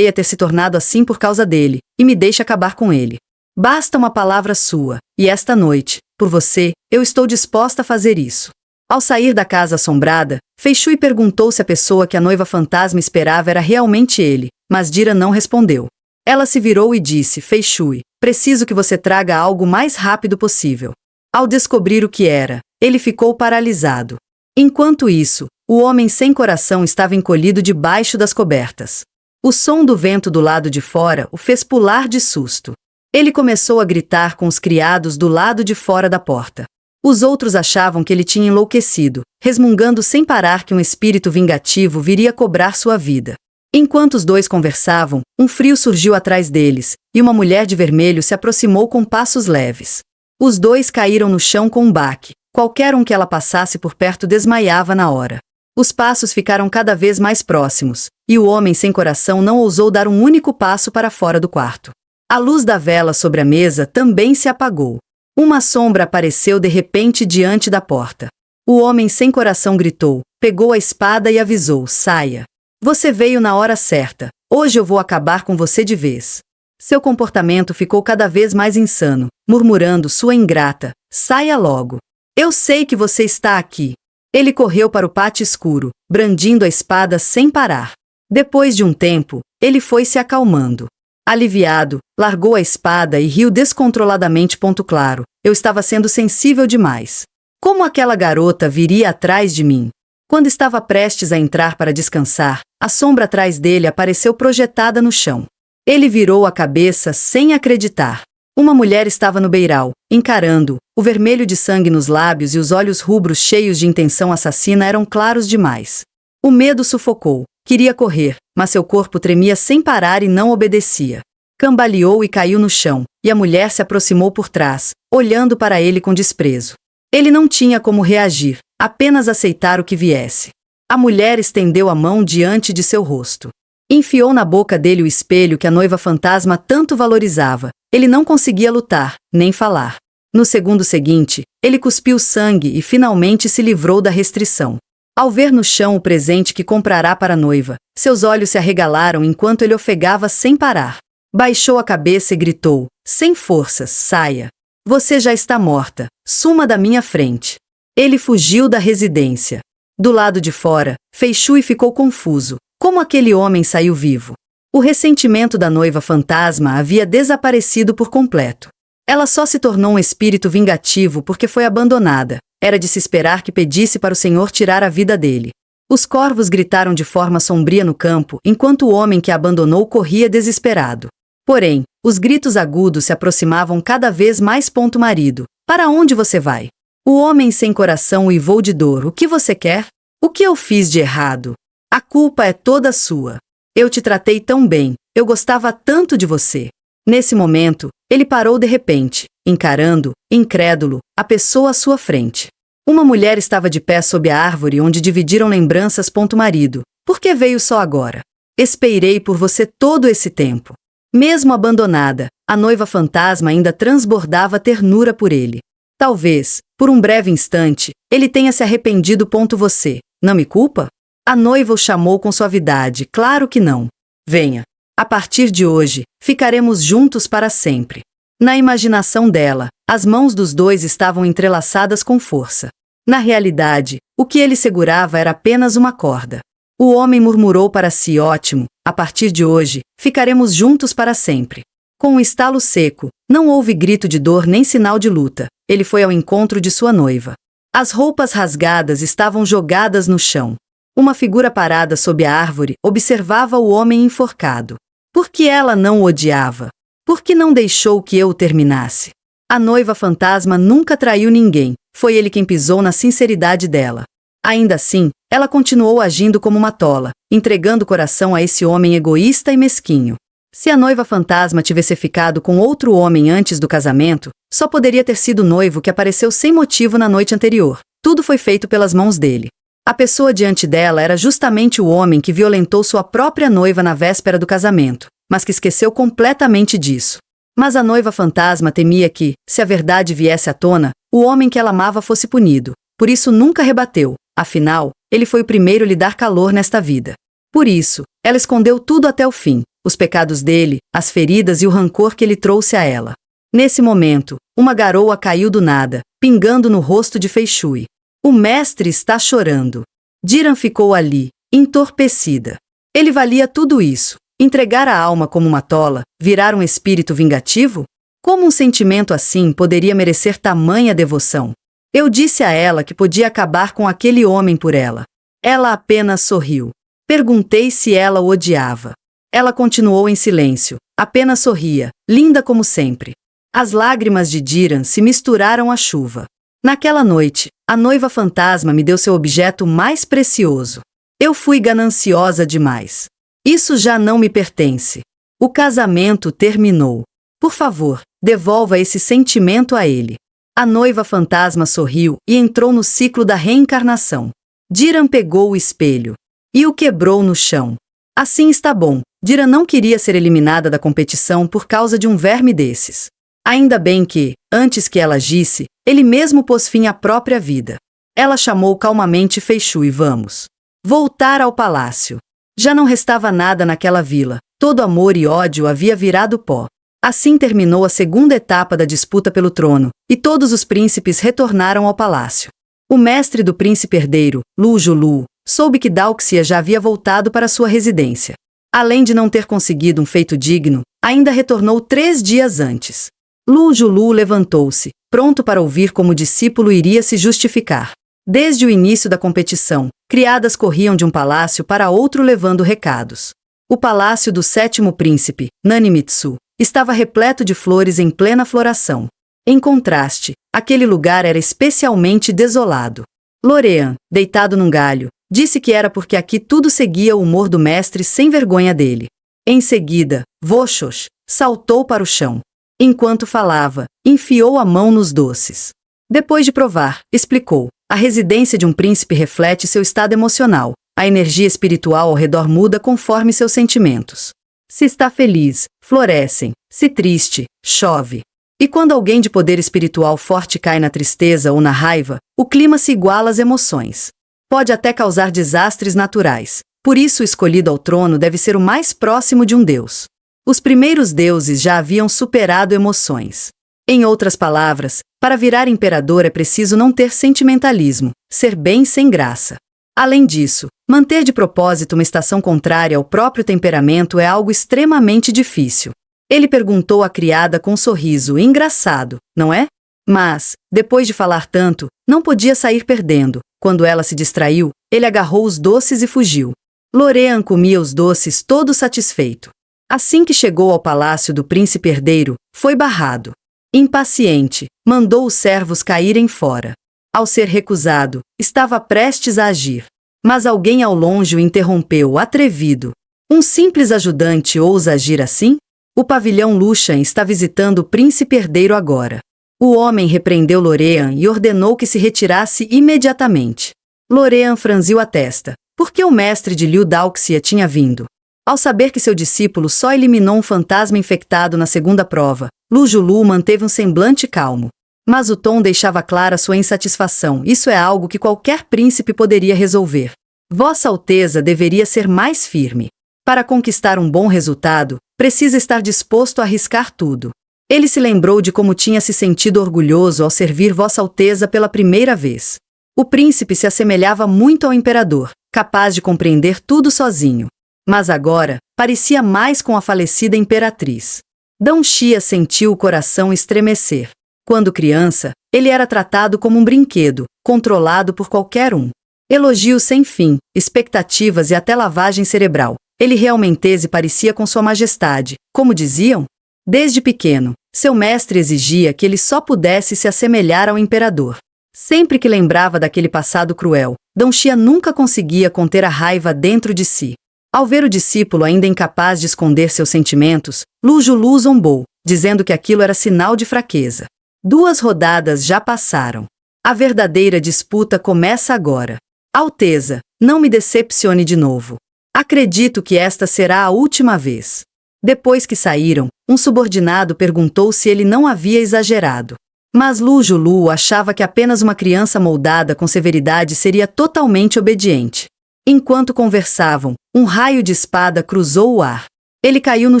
ter se tornado assim por causa dele, e me deixe acabar com ele. Basta uma palavra sua, e esta noite, por você, eu estou disposta a fazer isso. Ao sair da casa assombrada, Fei Shui perguntou se a pessoa que a noiva fantasma esperava era realmente ele, mas Diran não respondeu. Ela se virou e disse: "Fei Shui, preciso que você traga algo o mais rápido possível." Ao descobrir o que era, ele ficou paralisado. Enquanto isso, o homem sem coração estava encolhido debaixo das cobertas. O som do vento do lado de fora o fez pular de susto. Ele começou a gritar com os criados do lado de fora da porta. Os outros achavam que ele tinha enlouquecido, resmungando sem parar que um espírito vingativo viria cobrar sua vida. Enquanto os dois conversavam, um frio surgiu atrás deles, e uma mulher de vermelho se aproximou com passos leves. Os dois caíram no chão com um baque. Qualquer um que ela passasse por perto desmaiava na hora. Os passos ficaram cada vez mais próximos, e o homem sem coração não ousou dar um único passo para fora do quarto. A luz da vela sobre a mesa também se apagou. Uma sombra apareceu de repente diante da porta. O homem sem coração gritou, pegou a espada e avisou: "Saia. Você veio na hora certa. Hoje eu vou acabar com você de vez." Seu comportamento ficou cada vez mais insano, murmurando: "Sua ingrata, saia logo. Eu sei que você está aqui." Ele correu para o pátio escuro, brandindo a espada sem parar. Depois de um tempo, ele foi se acalmando. Aliviado, largou a espada e riu descontroladamente. Claro, eu estava sendo sensível demais. Como aquela garota viria atrás de mim? Quando estava prestes a entrar para descansar, a sombra atrás dele apareceu projetada no chão. Ele virou a cabeça sem acreditar. Uma mulher estava no beiral, encarando-o, o vermelho de sangue nos lábios e os olhos rubros cheios de intenção assassina eram claros demais. O medo sufocou. Queria correr, mas seu corpo tremia sem parar e não obedecia. Cambaleou e caiu no chão, e a mulher se aproximou por trás, olhando para ele com desprezo. Ele não tinha como reagir, apenas aceitar o que viesse. A mulher estendeu a mão diante de seu rosto. Enfiou na boca dele o espelho que a noiva fantasma tanto valorizava. Ele não conseguia lutar, nem falar. No segundo seguinte, ele cuspiu sangue e finalmente se livrou da restrição. Ao ver no chão o presente que comprará para a noiva, seus olhos se arregalaram enquanto ele ofegava sem parar. Baixou a cabeça e gritou: "Sem forças, saia. Você já está morta, suma da minha frente." Ele fugiu da residência. Do lado de fora, Fei Shui ficou confuso. Como aquele homem saiu vivo? O ressentimento da noiva fantasma havia desaparecido por completo. Ela só se tornou um espírito vingativo porque foi abandonada. Era de se esperar que pedisse para o Senhor tirar a vida dele. Os corvos gritaram de forma sombria no campo, enquanto o homem que a abandonou corria desesperado. Porém, os gritos agudos se aproximavam cada vez mais. Marido, para onde você vai? O homem sem coração uivou de dor. O que você quer? O que eu fiz de errado? A culpa é toda sua. Eu te tratei tão bem, eu gostava tanto de você. Nesse momento, ele parou de repente, encarando, incrédulo, a pessoa à sua frente. Uma mulher estava de pé sob a árvore onde dividiram lembranças. Marido, por que veio só agora? Esperei por você todo esse tempo. Mesmo abandonada, a noiva fantasma ainda transbordava ternura por ele. Talvez, por um breve instante, ele tenha se arrependido. Você não me culpa? A noiva o chamou com suavidade. Claro que não. Venha. A partir de hoje, ficaremos juntos para sempre. Na imaginação dela, as mãos dos dois estavam entrelaçadas com força. Na realidade, o que ele segurava era apenas uma corda. O homem murmurou para si: ótimo, a partir de hoje, ficaremos juntos para sempre. Com um estalo seco, não houve grito de dor nem sinal de luta. Ele foi ao encontro de sua noiva. As roupas rasgadas estavam jogadas no chão. Uma figura parada sob a árvore observava o homem enforcado. Por que ela não o odiava? Por que não deixou que eu o terminasse? A noiva fantasma nunca traiu ninguém, foi ele quem pisou na sinceridade dela. Ainda assim, ela continuou agindo como uma tola, entregando o coração a esse homem egoísta e mesquinho. Se a noiva fantasma tivesse ficado com outro homem antes do casamento, só poderia ter sido o noivo que apareceu sem motivo na noite anterior. Tudo foi feito pelas mãos dele. A pessoa diante dela era justamente o homem que violentou sua própria noiva na véspera do casamento, mas que esqueceu completamente disso. Mas a noiva fantasma temia que, se a verdade viesse à tona, o homem que ela amava fosse punido. Por isso nunca rebateu, afinal, ele foi o primeiro a lhe dar calor nesta vida. Por isso, ela escondeu tudo até o fim, os pecados dele, as feridas e o rancor que ele trouxe a ela. Nesse momento, uma garoa caiu do nada, pingando no rosto de Fei-Shui. O mestre está chorando. Diran ficou ali, entorpecida. Ele valia tudo isso. Entregar a alma como uma tola, virar um espírito vingativo? Como um sentimento assim poderia merecer tamanha devoção? Eu disse a ela que podia acabar com aquele homem por ela. Ela apenas sorriu. Perguntei se ela o odiava. Ela continuou em silêncio, apenas sorria, linda como sempre. As lágrimas de Diran se misturaram à chuva. Naquela noite, a noiva fantasma me deu seu objeto mais precioso. Eu fui gananciosa demais. Isso já não me pertence. O casamento terminou. Por favor, devolva esse sentimento a ele. A noiva fantasma sorriu e entrou no ciclo da reencarnação. Diran pegou o espelho e o quebrou no chão. Assim está bom. Diran não queria ser eliminada da competição por causa de um verme desses. Ainda bem que, antes que ela agisse, ele mesmo pôs fim à própria vida. Ela chamou calmamente Fei-Shui e vamos voltar ao palácio. Já não restava nada naquela vila, todo amor e ódio havia virado pó. Assim terminou a segunda etapa da disputa pelo trono, e todos os príncipes retornaram ao palácio. O mestre do príncipe herdeiro, Lu Julu, soube que Dalxia já havia voltado para sua residência. Além de não ter conseguido um feito digno, ainda retornou 3 dias antes. Lu Julu levantou-se, pronto para ouvir como o discípulo iria se justificar. Desde o início da competição, criadas corriam de um palácio para outro levando recados. O palácio do 7º príncipe, Nanimitsu, estava repleto de flores em plena floração. Em contraste, aquele lugar era especialmente desolado. Lorean, deitado num galho, disse que era porque aqui tudo seguia o humor do mestre sem vergonha dele. Em seguida, Voshos saltou para o chão. Enquanto falava, enfiou a mão nos doces. Depois de provar, explicou: a residência de um príncipe reflete seu estado emocional. A energia espiritual ao redor muda conforme seus sentimentos. Se está feliz, florescem. Se triste, chove. E quando alguém de poder espiritual forte cai na tristeza ou na raiva, o clima se iguala às emoções. Pode até causar desastres naturais. Por isso o escolhido ao trono deve ser o mais próximo de um deus. Os primeiros deuses já haviam superado emoções. Em outras palavras, para virar imperador é preciso não ter sentimentalismo, ser bem sem graça. Além disso, manter de propósito uma estação contrária ao próprio temperamento é algo extremamente difícil. Ele perguntou à criada com um sorriso engraçado, não é? Mas, depois de falar tanto, não podia sair perdendo. Quando ela se distraiu, ele agarrou os doces e fugiu. Lorean comia os doces todo satisfeito. Assim que chegou ao palácio do príncipe herdeiro, foi barrado. Impaciente, mandou os servos caírem fora. Ao ser recusado, estava prestes a agir. Mas alguém ao longe o interrompeu, atrevido. Um simples ajudante ousa agir assim? O pavilhão Lushan está visitando o príncipe herdeiro agora. O homem repreendeu Lorean e ordenou que se retirasse imediatamente. Lorean franziu a testa, porque o mestre de Liu Dalxia tinha vindo. Ao saber que seu discípulo só eliminou um fantasma infectado na segunda prova, Lu Julu manteve um semblante calmo. Mas o tom deixava clara sua insatisfação. Isso é algo que qualquer príncipe poderia resolver. Vossa Alteza deveria ser mais firme. Para conquistar um bom resultado, precisa estar disposto a arriscar tudo. Ele se lembrou de como tinha se sentido orgulhoso ao servir Vossa Alteza pela primeira vez. O príncipe se assemelhava muito ao imperador, capaz de compreender tudo sozinho. Mas agora, parecia mais com a falecida imperatriz. Dong Xia sentiu o coração estremecer. Quando criança, ele era tratado como um brinquedo, controlado por qualquer um. Elogios sem fim, expectativas e até lavagem cerebral. Ele realmente parecia com sua majestade, como diziam? Desde pequeno, seu mestre exigia que ele só pudesse se assemelhar ao imperador. Sempre que lembrava daquele passado cruel, Dong Xia nunca conseguia conter a raiva dentro de si. Ao ver o discípulo ainda incapaz de esconder seus sentimentos, Lu Julu zombou, dizendo que aquilo era sinal de fraqueza. 2 rodadas já passaram. A verdadeira disputa começa agora. Alteza, não me decepcione de novo. Acredito que esta será a última vez. Depois que saíram, um subordinado perguntou se ele não havia exagerado. Mas Lu Julu achava que apenas uma criança moldada com severidade seria totalmente obediente. Enquanto conversavam, um raio de espada cruzou o ar. Ele caiu no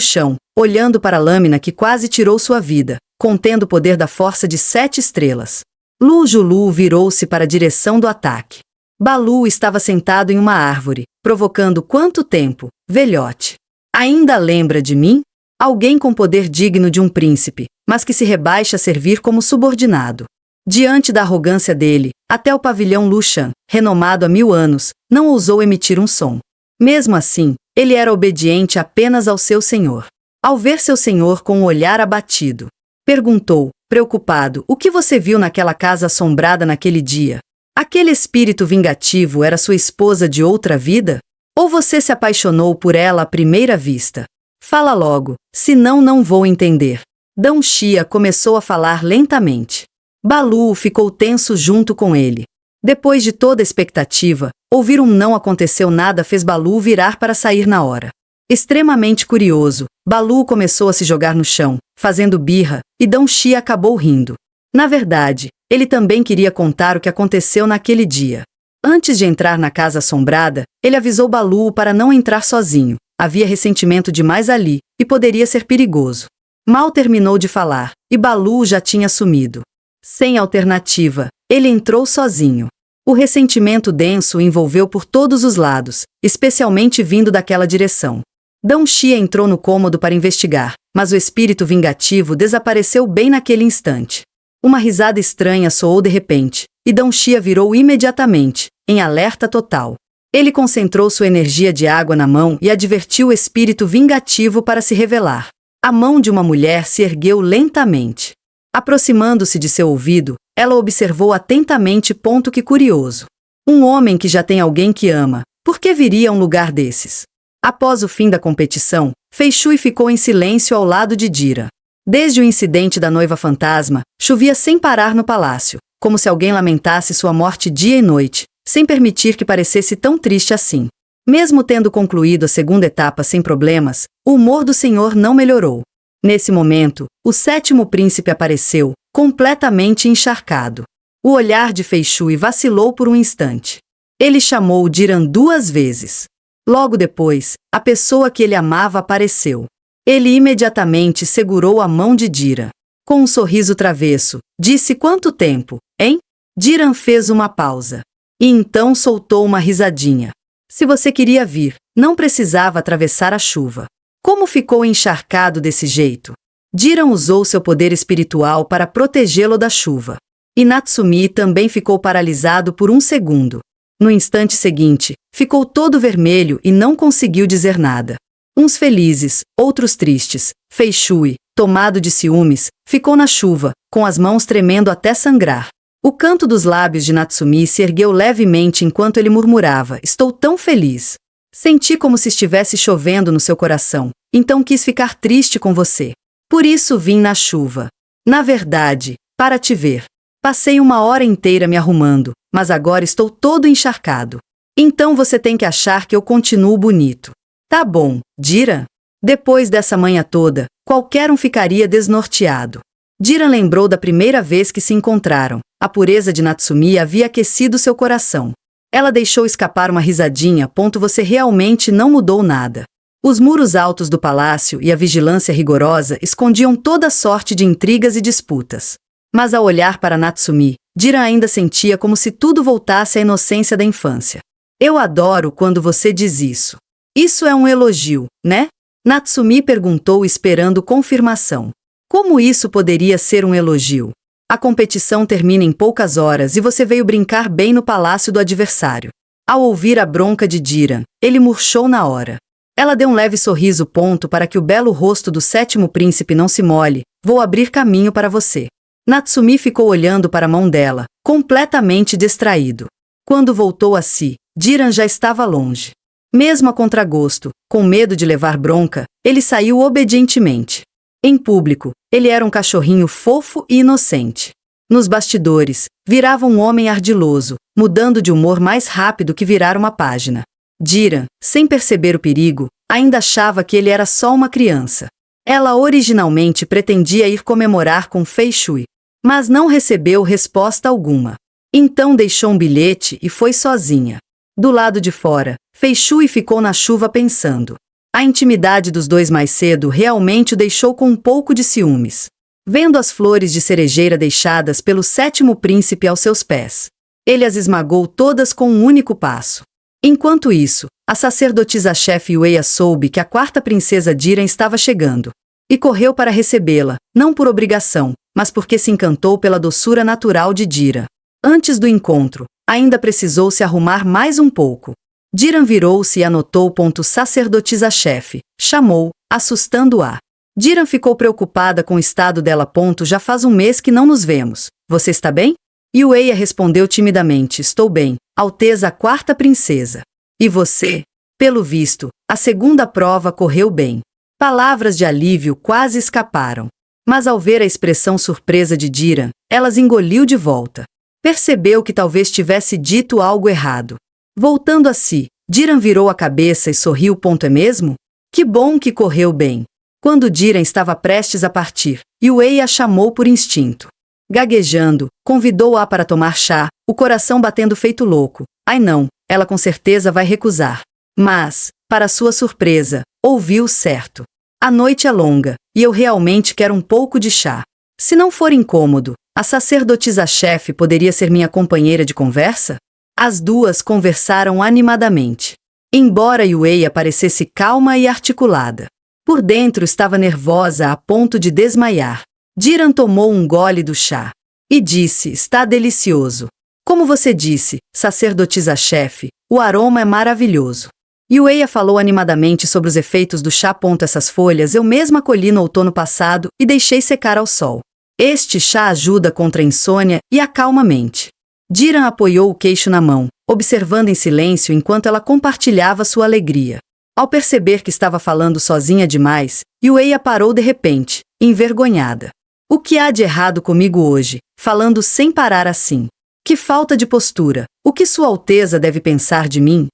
chão, olhando para a lâmina que quase tirou sua vida, contendo o poder da força de 7 estrelas. Lu Julu virou-se para a direção do ataque. Balu estava sentado em uma árvore, provocando quanto tempo, velhote. Ainda lembra de mim? Alguém com poder digno de um príncipe, mas que se rebaixa a servir como subordinado. Diante da arrogância dele, até o pavilhão Lushan, renomado há 1000 anos, não ousou emitir um som. Mesmo assim, ele era obediente apenas ao seu senhor. Ao ver seu senhor com um olhar abatido, perguntou, preocupado, o que você viu naquela casa assombrada naquele dia? Aquele espírito vingativo era sua esposa de outra vida? Ou você se apaixonou por ela à primeira vista? Fala logo, senão não vou entender. Dong Xia começou a falar lentamente. Balu ficou tenso junto com ele. Depois de toda a expectativa, ouvir um não aconteceu nada fez Balu virar para sair na hora. Extremamente curioso, Balu começou a se jogar no chão, fazendo birra, e Dong Xia acabou rindo. Na verdade, ele também queria contar o que aconteceu naquele dia. Antes de entrar na casa assombrada, ele avisou Balu para não entrar sozinho. Havia ressentimento demais ali, e poderia ser perigoso. Mal terminou de falar, e Balu já tinha sumido. Sem alternativa, ele entrou sozinho. O ressentimento denso o envolveu por todos os lados, especialmente vindo daquela direção. Dong Xia entrou no cômodo para investigar, mas o espírito vingativo desapareceu bem naquele instante. Uma risada estranha soou de repente, e Dong Xia virou imediatamente, em alerta total. Ele concentrou sua energia de água na mão e advertiu o espírito vingativo para se revelar. A mão de uma mulher se ergueu lentamente. Aproximando-se de seu ouvido, ela observou atentamente. Que curioso. Um homem que já tem alguém que ama, por que viria a um lugar desses? Após o fim da competição, Fei Shui ficou em silêncio ao lado de Dira. Desde o incidente da noiva fantasma, chovia sem parar no palácio, como se alguém lamentasse sua morte dia e noite, sem permitir que parecesse tão triste assim. Mesmo tendo concluído a segunda etapa sem problemas, o humor do senhor não melhorou. Nesse momento, o 7º príncipe apareceu, completamente encharcado. O olhar de Fei Shui vacilou por um instante. Ele chamou Diran 2 vezes. Logo depois, a pessoa que ele amava apareceu. Ele imediatamente segurou a mão de Dira. Com um sorriso travesso, disse: quanto tempo, hein? Diran fez uma pausa. E então soltou uma risadinha. Se você queria vir, não precisava atravessar a chuva. Como ficou encharcado desse jeito? Diran usou seu poder espiritual para protegê-lo da chuva. E Natsumi também ficou paralisado por um segundo. No instante seguinte, ficou todo vermelho e não conseguiu dizer nada. Uns felizes, outros tristes. Fei Shui, tomado de ciúmes, ficou na chuva, com as mãos tremendo até sangrar. O canto dos lábios de Natsumi se ergueu levemente enquanto ele murmurava: estou tão feliz. Senti como se estivesse chovendo no seu coração, então quis ficar triste com você. Por isso vim na chuva. Na verdade, para te ver. Passei 1 hora inteira me arrumando, mas agora estou todo encharcado. Então você tem que achar que eu continuo bonito. Tá bom, Dira? Depois dessa manhã toda, qualquer um ficaria desnorteado. Dira lembrou da primeira vez que se encontraram. A pureza de Natsumi havia aquecido seu coração. Ela deixou escapar uma risadinha. Você realmente não mudou nada. Os muros altos do palácio e a vigilância rigorosa escondiam toda sorte de intrigas e disputas. Mas ao olhar para Natsumi, Dira ainda sentia como se tudo voltasse à inocência da infância. Eu adoro quando você diz isso. Isso é um elogio, né? Natsumi perguntou esperando confirmação. Como isso poderia ser um elogio? A competição termina em poucas horas e você veio brincar bem no palácio do adversário. Ao ouvir a bronca de Dira, ele murchou na hora. Ela deu um leve sorriso. Para que o belo rosto do sétimo príncipe não se molhe, vou abrir caminho para você. Natsumi ficou olhando para a mão dela, completamente distraído. Quando voltou a si, Jiran já estava longe. Mesmo a contragosto, com medo de levar bronca, ele saiu obedientemente. Em público, ele era um cachorrinho fofo e inocente. Nos bastidores, virava um homem ardiloso, mudando de humor mais rápido que virar uma página. Jiran, sem perceber o perigo, ainda achava que ele era só uma criança. Ela originalmente pretendia ir comemorar com Fei Shui, mas não recebeu resposta alguma. Então deixou um bilhete e foi sozinha. Do lado de fora, Fei Shui ficou na chuva pensando. A intimidade dos dois mais cedo realmente o deixou com um pouco de ciúmes. Vendo as flores de cerejeira deixadas pelo sétimo príncipe aos seus pés, ele as esmagou todas com um único passo. Enquanto isso, a sacerdotisa-chefe Yueya soube que a quarta princesa Jiran estava chegando, e correu para recebê-la, não por obrigação, mas porque se encantou pela doçura natural de Jiran. Antes do encontro, ainda precisou se arrumar mais um pouco. Jiran virou-se e anotou. Sacerdotisa-chefe, chamou, assustando-a. Jiran ficou preocupada com o estado dela. Já faz um mês que não nos vemos. Você está bem? Yueya respondeu timidamente. Estou bem, Alteza a quarta princesa. E você? Pelo visto, a segunda prova correu bem. Palavras de alívio quase escaparam. Mas ao ver a expressão surpresa de Jiran, elas engoliu de volta. Percebeu que talvez tivesse dito algo errado. Voltando a si, Jiran virou a cabeça e sorriu. É mesmo? Que bom que correu bem. Quando Jiran estava prestes a partir, Yueya a chamou por instinto. Gaguejando, convidou-a para tomar chá, o coração batendo feito louco. Ai não, ela com certeza vai recusar. Mas, para sua surpresa, ouviu certo. A noite é longa, e eu realmente quero um pouco de chá. Se não for incômodo, a sacerdotisa-chefe poderia ser minha companheira de conversa? As duas conversaram animadamente. Embora Yueya parecesse calma e articulada, por dentro estava nervosa a ponto de desmaiar. Jiran tomou um gole do chá e disse: está delicioso. Como você disse, sacerdotisa-chefe, o aroma é maravilhoso. Yueya falou animadamente sobre os efeitos do chá. Essas folhas eu mesma colhi no outono passado e deixei secar ao sol. Este chá ajuda contra a insônia e acalma a mente. Jiran apoiou o queixo na mão, observando em silêncio enquanto ela compartilhava sua alegria. Ao perceber que estava falando sozinha demais, Yueya parou de repente, envergonhada. O que há de errado comigo hoje, falando sem parar assim? Que falta de postura! O que Sua Alteza deve pensar de mim?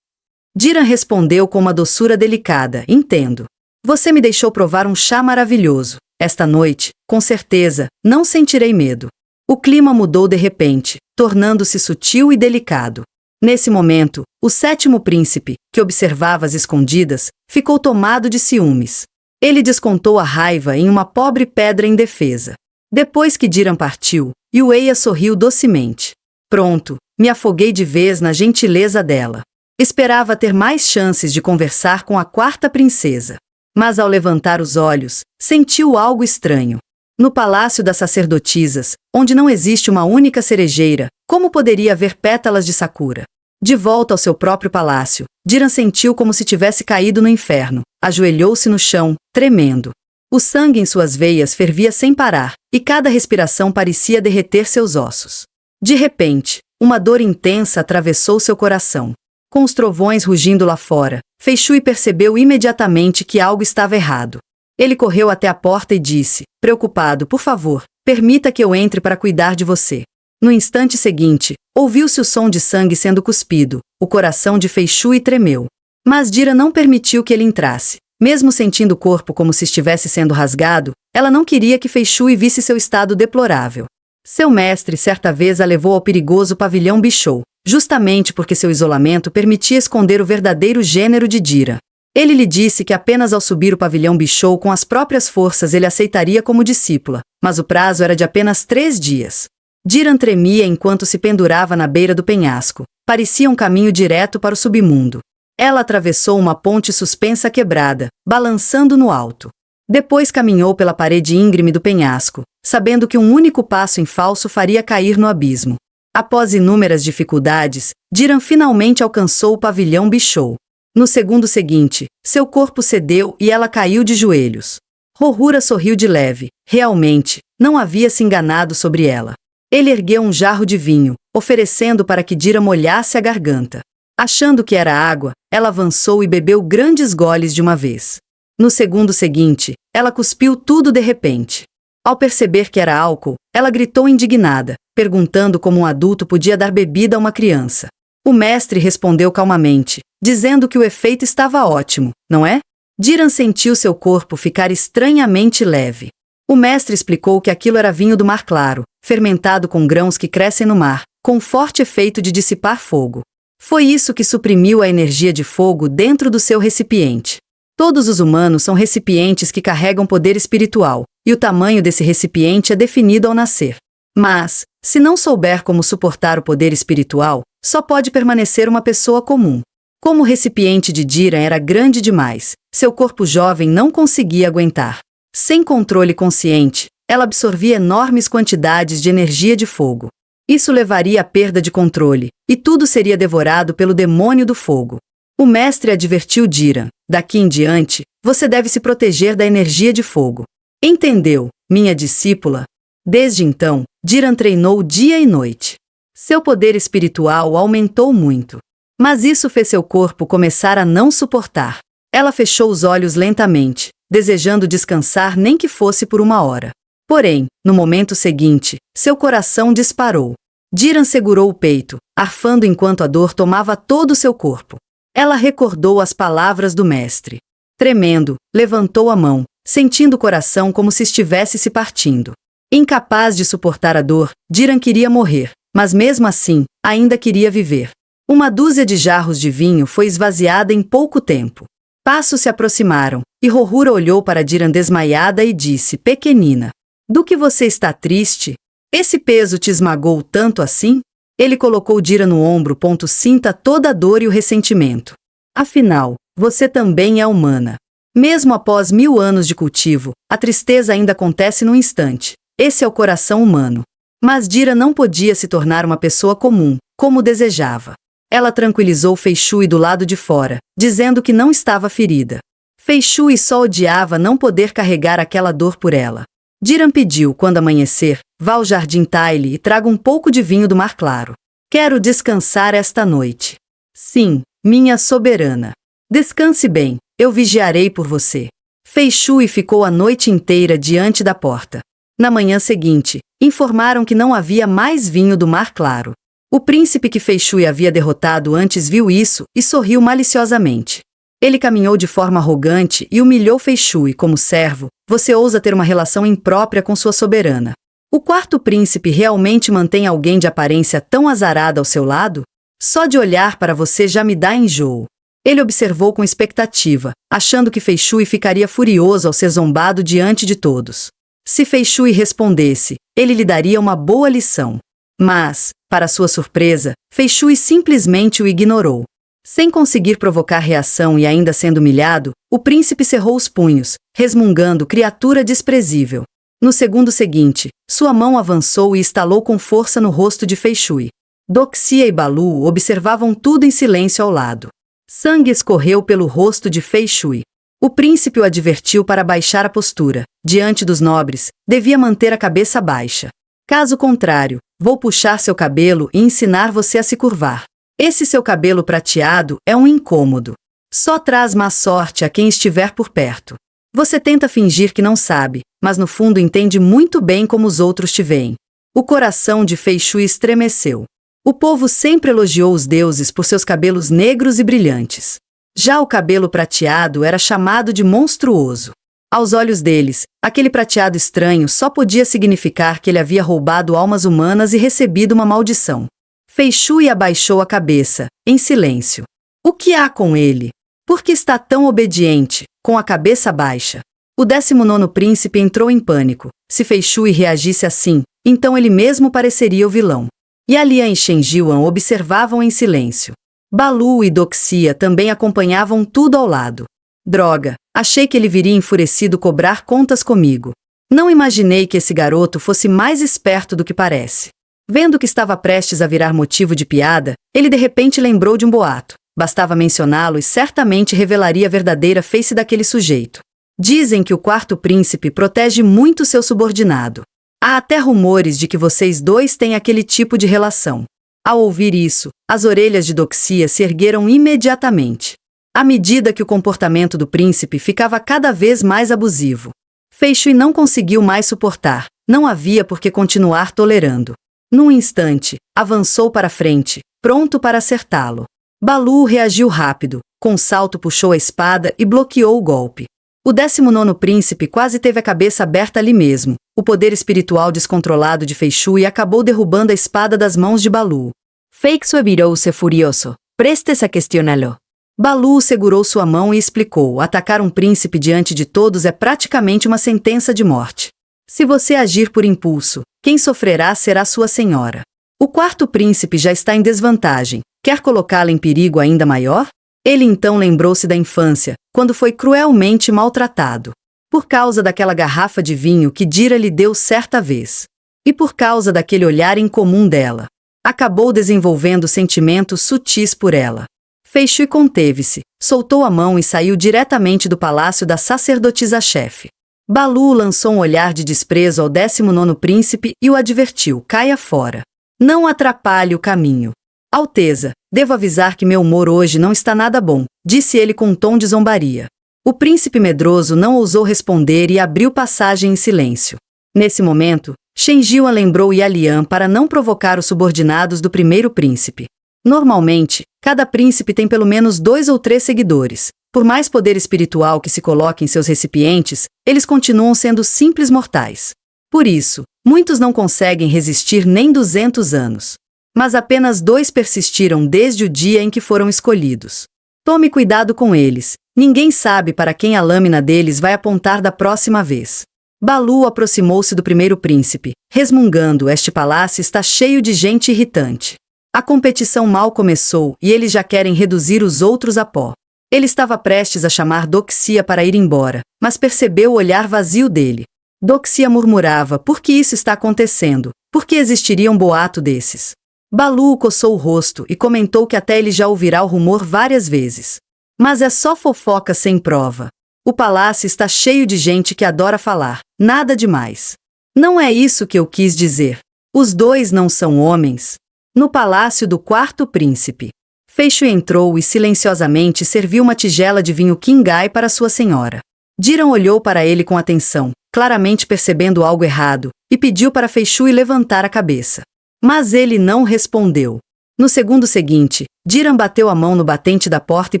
Jiran respondeu com uma doçura delicada. Entendo. Você me deixou provar um chá maravilhoso. Esta noite, com certeza, não sentirei medo. O clima mudou de repente, tornando-se sutil e delicado. Nesse momento, o sétimo príncipe, que observava às escondidas, ficou tomado de ciúmes. Ele descontou a raiva em uma pobre pedra indefesa. Depois que Jiran partiu, Yueya sorriu docemente. Pronto, me afoguei de vez na gentileza dela. Esperava ter mais chances de conversar com a quarta princesa. Mas ao levantar os olhos, sentiu algo estranho. No palácio das sacerdotisas, onde não existe uma única cerejeira, como poderia haver pétalas de sakura? De volta ao seu próprio palácio, Jiran sentiu como se tivesse caído no inferno. Ajoelhou-se no chão, tremendo. O sangue em suas veias fervia sem parar, e cada respiração parecia derreter seus ossos. De repente, uma dor intensa atravessou seu coração. Com os trovões rugindo lá fora, Fei Shui percebeu imediatamente que algo estava errado. Ele correu até a porta e disse, preocupado: por favor, permita que eu entre para cuidar de você. No instante seguinte, ouviu-se o som de sangue sendo cuspido. O coração de Fei Shui tremeu. Mas Jiran não permitiu que ele entrasse. Mesmo sentindo o corpo como se estivesse sendo rasgado, ela não queria que Fei Shui visse seu estado deplorável. Seu mestre certa vez a levou ao perigoso pavilhão Bishou, justamente porque seu isolamento permitia esconder o verdadeiro gênero de Jiran. Ele lhe disse que apenas ao subir o pavilhão Bishou com as próprias forças ele aceitaria como discípula, mas o prazo era de apenas 3 dias. Jiran tremia enquanto se pendurava na beira do penhasco. Parecia um caminho direto para o submundo. Ela atravessou uma ponte suspensa quebrada, balançando no alto. Depois caminhou pela parede íngreme do penhasco, sabendo que um único passo em falso faria cair no abismo. Após inúmeras dificuldades, Jiran finalmente alcançou o pavilhão Bishou. No segundo seguinte, seu corpo cedeu e ela caiu de joelhos. Rohura sorriu de leve. Realmente, não havia se enganado sobre ela. Ele ergueu um jarro de vinho, oferecendo para que Dira molhasse a garganta. Achando que era água, ela avançou e bebeu grandes goles de uma vez. No segundo seguinte, ela cuspiu tudo de repente. Ao perceber que era álcool, ela gritou indignada, perguntando como um adulto podia dar bebida a uma criança. O mestre respondeu calmamente, dizendo que o efeito estava ótimo, não é? Diran sentiu seu corpo ficar estranhamente leve. O mestre explicou que aquilo era vinho do Mar Claro, fermentado com grãos que crescem no mar, com forte efeito de dissipar fogo. Foi isso que suprimiu a energia de fogo dentro do seu recipiente. Todos os humanos são recipientes que carregam poder espiritual, e o tamanho desse recipiente é definido ao nascer. Mas, se não souber como suportar o poder espiritual, só pode permanecer uma pessoa comum. Como o recipiente de Dira era grande demais, seu corpo jovem não conseguia aguentar. Sem controle consciente, ela absorvia enormes quantidades de energia de fogo. Isso levaria à perda de controle, e tudo seria devorado pelo demônio do fogo. O mestre advertiu Dira: daqui em diante, você deve se proteger da energia de fogo. Entendeu, minha discípula? Desde então, Diran treinou dia e noite. Seu poder espiritual aumentou muito. Mas isso fez seu corpo começar a não suportar. Ela fechou os olhos lentamente, desejando descansar nem que fosse por uma hora. Porém, no momento seguinte, seu coração disparou. Diran segurou o peito, arfando enquanto a dor tomava todo o seu corpo. Ela recordou as palavras do mestre. Tremendo, levantou a mão, sentindo o coração como se estivesse se partindo. Incapaz de suportar a dor, Diran queria morrer, mas mesmo assim, ainda queria viver. Uma dúzia de jarros de vinho foi esvaziada em pouco tempo. Passos se aproximaram, e Rohura olhou para Diran desmaiada e disse: pequenina, do que você está triste? Esse peso te esmagou tanto assim? Ele colocou Dira no ombro. Sinta toda a dor e o ressentimento. Afinal, você também é humana. Mesmo após 1000 anos de cultivo, a tristeza ainda acontece num instante. Esse é o coração humano. Mas Dira não podia se tornar uma pessoa comum, como desejava. Ela tranquilizou Feishui do lado de fora, dizendo que não estava ferida. Feishui só odiava não poder carregar aquela dor por ela. Diran pediu: quando amanhecer, vá ao jardim Taile e traga um pouco de vinho do Mar Claro. Quero descansar esta noite. Sim, minha soberana. Descanse bem, eu vigiarei por você. Feishui ficou a noite inteira diante da porta. Na manhã seguinte, informaram que não havia mais vinho do Mar Claro. O príncipe que Feishui havia derrotado antes viu isso e sorriu maliciosamente. Ele caminhou de forma arrogante e humilhou Feishui como servo. Você ousa ter uma relação imprópria com sua soberana. O quarto príncipe realmente mantém alguém de aparência tão azarada ao seu lado? Só de olhar para você já me dá enjoo. Ele observou com expectativa, achando que Feishui ficaria furioso ao ser zombado diante de todos. Se Feishui respondesse, ele lhe daria uma boa lição. Mas, para sua surpresa, Feishui simplesmente o ignorou. Sem conseguir provocar reação e ainda sendo humilhado, o príncipe cerrou os punhos, resmungando: criatura desprezível. No segundo seguinte, sua mão avançou e estalou com força no rosto de Feishui. Doxia e Balu observavam tudo em silêncio ao lado. Sangue escorreu pelo rosto de Feishui. O príncipe o advertiu para baixar a postura. Diante dos nobres, devia manter a cabeça baixa. Caso contrário, vou puxar seu cabelo e ensinar você a se curvar. Esse seu cabelo prateado é um incômodo. Só traz má sorte a quem estiver por perto. Você tenta fingir que não sabe, mas no fundo entende muito bem como os outros te veem. O coração de Feishui estremeceu. O povo sempre elogiou os deuses por seus cabelos negros e brilhantes. Já o cabelo prateado era chamado de monstruoso. Aos olhos deles, aquele prateado estranho só podia significar que ele havia roubado almas humanas e recebido uma maldição. Feishui abaixou a cabeça, em silêncio. O que há com ele? Por que está tão obediente, com a cabeça baixa? O 19º príncipe entrou em pânico. Se Feishui reagisse assim, então ele mesmo pareceria o vilão. Yalian e Shenjiuan observavam em silêncio. Balu e Doxia também acompanhavam tudo ao lado. Droga, achei que ele viria enfurecido cobrar contas comigo. Não imaginei que esse garoto fosse mais esperto do que parece. Vendo que estava prestes a virar motivo de piada, ele de repente lembrou de um boato. Bastava mencioná-lo e certamente revelaria a verdadeira face daquele sujeito. Dizem que o quarto príncipe protege muito seu subordinado. Há até rumores de que vocês dois têm aquele tipo de relação. Ao ouvir isso, as orelhas de Doxia se ergueram imediatamente. À medida que o comportamento do príncipe ficava cada vez mais abusivo, Fei Shui não conseguiu mais suportar, não havia por que continuar tolerando. Num instante, avançou para frente, pronto para acertá-lo. Balu reagiu rápido, com um salto puxou a espada e bloqueou o golpe. O 19º príncipe quase teve a cabeça aberta ali mesmo. O poder espiritual descontrolado de Fei Shui acabou derrubando a espada das mãos de Balu. Fei Shui virou-se furioso. Prestes a questioná-lo. Balu segurou sua mão e explicou: atacar um príncipe diante de todos é praticamente uma sentença de morte. Se você agir por impulso, quem sofrerá será sua senhora. O quarto príncipe já está em desvantagem. Quer colocá-la em perigo ainda maior? Ele então lembrou-se da infância, quando foi cruelmente maltratado. Por causa daquela garrafa de vinho que Dira lhe deu certa vez. E por causa daquele olhar incomum dela. Acabou desenvolvendo sentimentos sutis por ela. Fei Shui conteve-se, soltou a mão e saiu diretamente do palácio da sacerdotisa-chefe. Balu lançou um olhar de desprezo ao 19º príncipe e o advertiu: caia fora. Não atrapalhe o caminho. Alteza, devo avisar que meu humor hoje não está nada bom, disse ele com um tom de zombaria. O príncipe medroso não ousou responder e abriu passagem em silêncio. Nesse momento, Shen Jian lembrou Yalian para não provocar os subordinados do primeiro príncipe. Normalmente, cada príncipe tem pelo menos 2 ou 3 seguidores. Por mais poder espiritual que se coloque em seus recipientes, eles continuam sendo simples mortais. Por isso, muitos não conseguem resistir nem 200 anos. Mas apenas 2 persistiram desde o dia em que foram escolhidos. Tome cuidado com eles. Ninguém sabe para quem a lâmina deles vai apontar da próxima vez. Balu aproximou-se do primeiro príncipe, resmungando: este palácio está cheio de gente irritante. A competição mal começou e eles já querem reduzir os outros a pó. Ele estava prestes a chamar Doxia para ir embora, mas percebeu o olhar vazio dele. Doxia murmurava: por que isso está acontecendo? Por que existiria um boato desses? Balu coçou o rosto e comentou que até ele já ouvirá o rumor várias vezes. Mas é só fofoca sem prova. O palácio está cheio de gente que adora falar, nada demais. Não é isso que eu quis dizer. Os 2 não são homens. No palácio do quarto príncipe, Fei Shui entrou e silenciosamente serviu uma tigela de vinho Qinghai para sua senhora. Diran olhou para ele com atenção, claramente percebendo algo errado, e pediu para Fei Shui levantar a cabeça. Mas ele não respondeu. No segundo seguinte, Diran bateu a mão no batente da porta e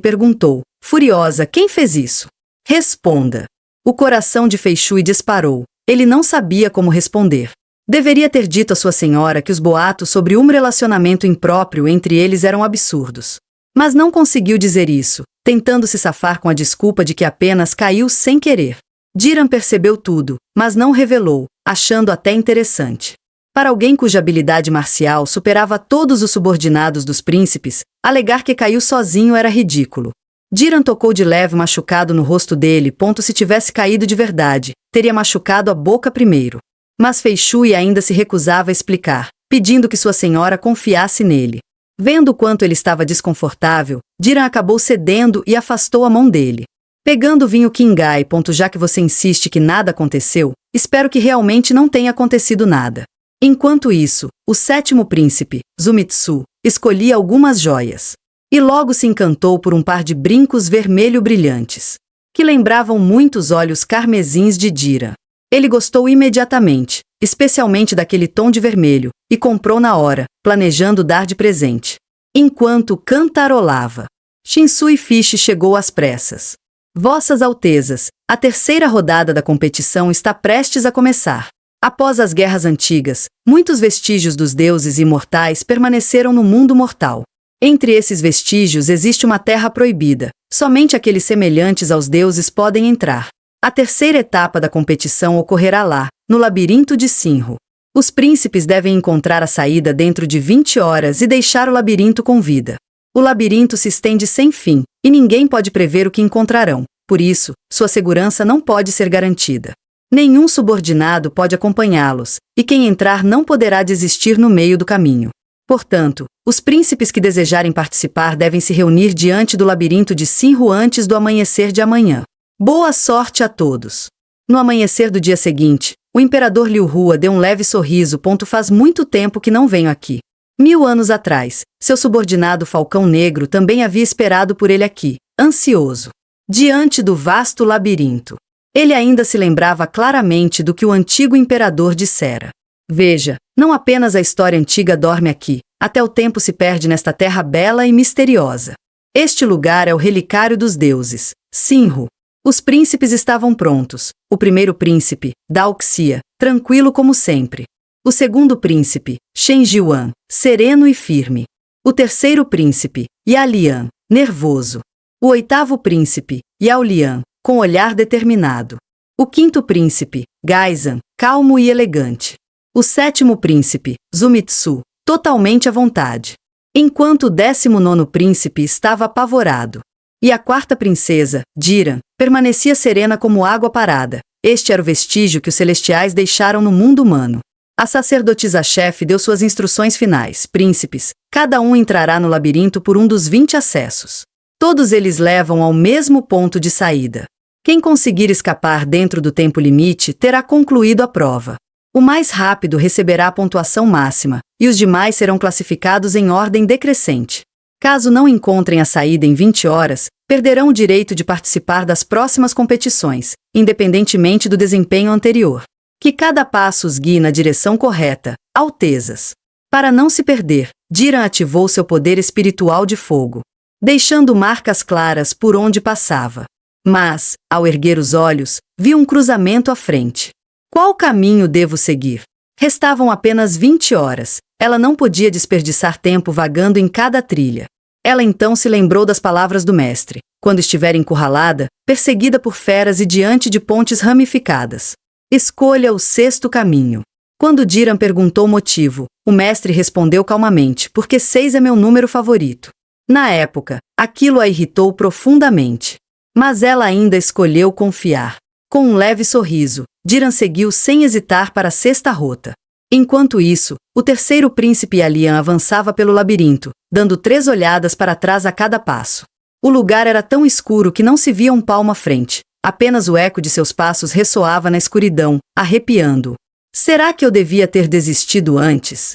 perguntou: furiosa, quem fez isso? Responda. O coração de Fei Shui disparou. Ele não sabia como responder. Deveria ter dito à sua senhora que os boatos sobre um relacionamento impróprio entre eles eram absurdos. Mas não conseguiu dizer isso, tentando se safar com a desculpa de que apenas caiu sem querer. Diran percebeu tudo, mas não revelou, achando até interessante. Para alguém cuja habilidade marcial superava todos os subordinados dos príncipes, alegar que caiu sozinho era ridículo. Diran tocou de leve machucado no rosto dele, se tivesse caído de verdade, teria machucado a boca primeiro. Mas Fei Shui ainda se recusava a explicar, pedindo que sua senhora confiasse nele. Vendo o quanto ele estava desconfortável, Diran acabou cedendo e afastou a mão dele. Pegando o vinho Qinghai, já que você insiste que nada aconteceu, espero que realmente não tenha acontecido nada. Enquanto isso, o 7º príncipe, Zumitsu, escolhia algumas joias. E logo se encantou por um par de brincos vermelho brilhantes, que lembravam muito os olhos carmesins de Diran. Ele gostou imediatamente, especialmente daquele tom de vermelho, e comprou na hora, planejando dar de presente. Enquanto cantarolava, Shinsui Fish chegou às pressas. Vossas Altezas, a terceira rodada da competição está prestes a começar. Após as guerras antigas, muitos vestígios dos deuses imortais permaneceram no mundo mortal. Entre esses vestígios existe uma terra proibida. Somente aqueles semelhantes aos deuses podem entrar. A terceira etapa da competição ocorrerá lá, no labirinto de Sinro. Os príncipes devem encontrar a saída dentro de 20 horas e deixar o labirinto com vida. O labirinto se estende sem fim, e ninguém pode prever o que encontrarão. Por isso, sua segurança não pode ser garantida. Nenhum subordinado pode acompanhá-los, e quem entrar não poderá desistir no meio do caminho. Portanto, os príncipes que desejarem participar devem se reunir diante do labirinto de Sinhu antes do amanhecer de amanhã. Boa sorte a todos! No amanhecer do dia seguinte, o imperador Liu Hua deu um leve sorriso. Faz muito tempo que não venho aqui. 1000 anos atrás, seu subordinado Falcão Negro também havia esperado por ele aqui, ansioso, diante do vasto labirinto. Ele ainda se lembrava claramente do que o antigo imperador dissera. Veja, não apenas a história antiga dorme aqui, até o tempo se perde nesta terra bela e misteriosa. Este lugar é o relicário dos deuses, Sinhu. Os príncipes estavam prontos. O primeiro príncipe, Daoxia, tranquilo como sempre. O segundo príncipe, Shen Jiwan, sereno e firme. O terceiro príncipe, Yalian, nervoso. O oitavo príncipe, Yao Lian, com olhar determinado. O quinto príncipe, Gaizan, calmo e elegante. O sétimo príncipe, Zumitsu, totalmente à vontade. Enquanto o 19º príncipe estava apavorado. E a quarta princesa, Jiran, permanecia serena como água parada. Este era o vestígio que os celestiais deixaram no mundo humano. A sacerdotisa-chefe deu suas instruções finais. Príncipes, cada um entrará no labirinto por um dos 20 acessos. Todos eles levam ao mesmo ponto de saída. Quem conseguir escapar dentro do tempo limite terá concluído a prova. O mais rápido receberá a pontuação máxima, e os demais serão classificados em ordem decrescente. Caso não encontrem a saída em 20 horas, perderão o direito de participar das próximas competições, independentemente do desempenho anterior. Que cada passo os guie na direção correta, altezas. Para não se perder, Jiran ativou seu poder espiritual de fogo, deixando marcas claras por onde passava. Mas, ao erguer os olhos, viu um cruzamento à frente. Qual caminho devo seguir? Restavam apenas 20 horas. Ela não podia desperdiçar tempo vagando em cada trilha. Ela então se lembrou das palavras do mestre, quando estiver encurralada, perseguida por feras e diante de pontes ramificadas. Escolha o 6º caminho. Quando Jiran perguntou o motivo, o mestre respondeu calmamente, porque 6 é meu número favorito. Na época, aquilo a irritou profundamente. Mas ela ainda escolheu confiar. Com um leve sorriso, Jiran seguiu sem hesitar para a 6ª rota. Enquanto isso, o terceiro príncipe Yalian avançava pelo labirinto, dando 3 olhadas para trás a cada passo. O lugar era tão escuro que não se via um palmo à frente. Apenas o eco de seus passos ressoava na escuridão, arrepiando-o. Será que eu devia ter desistido antes?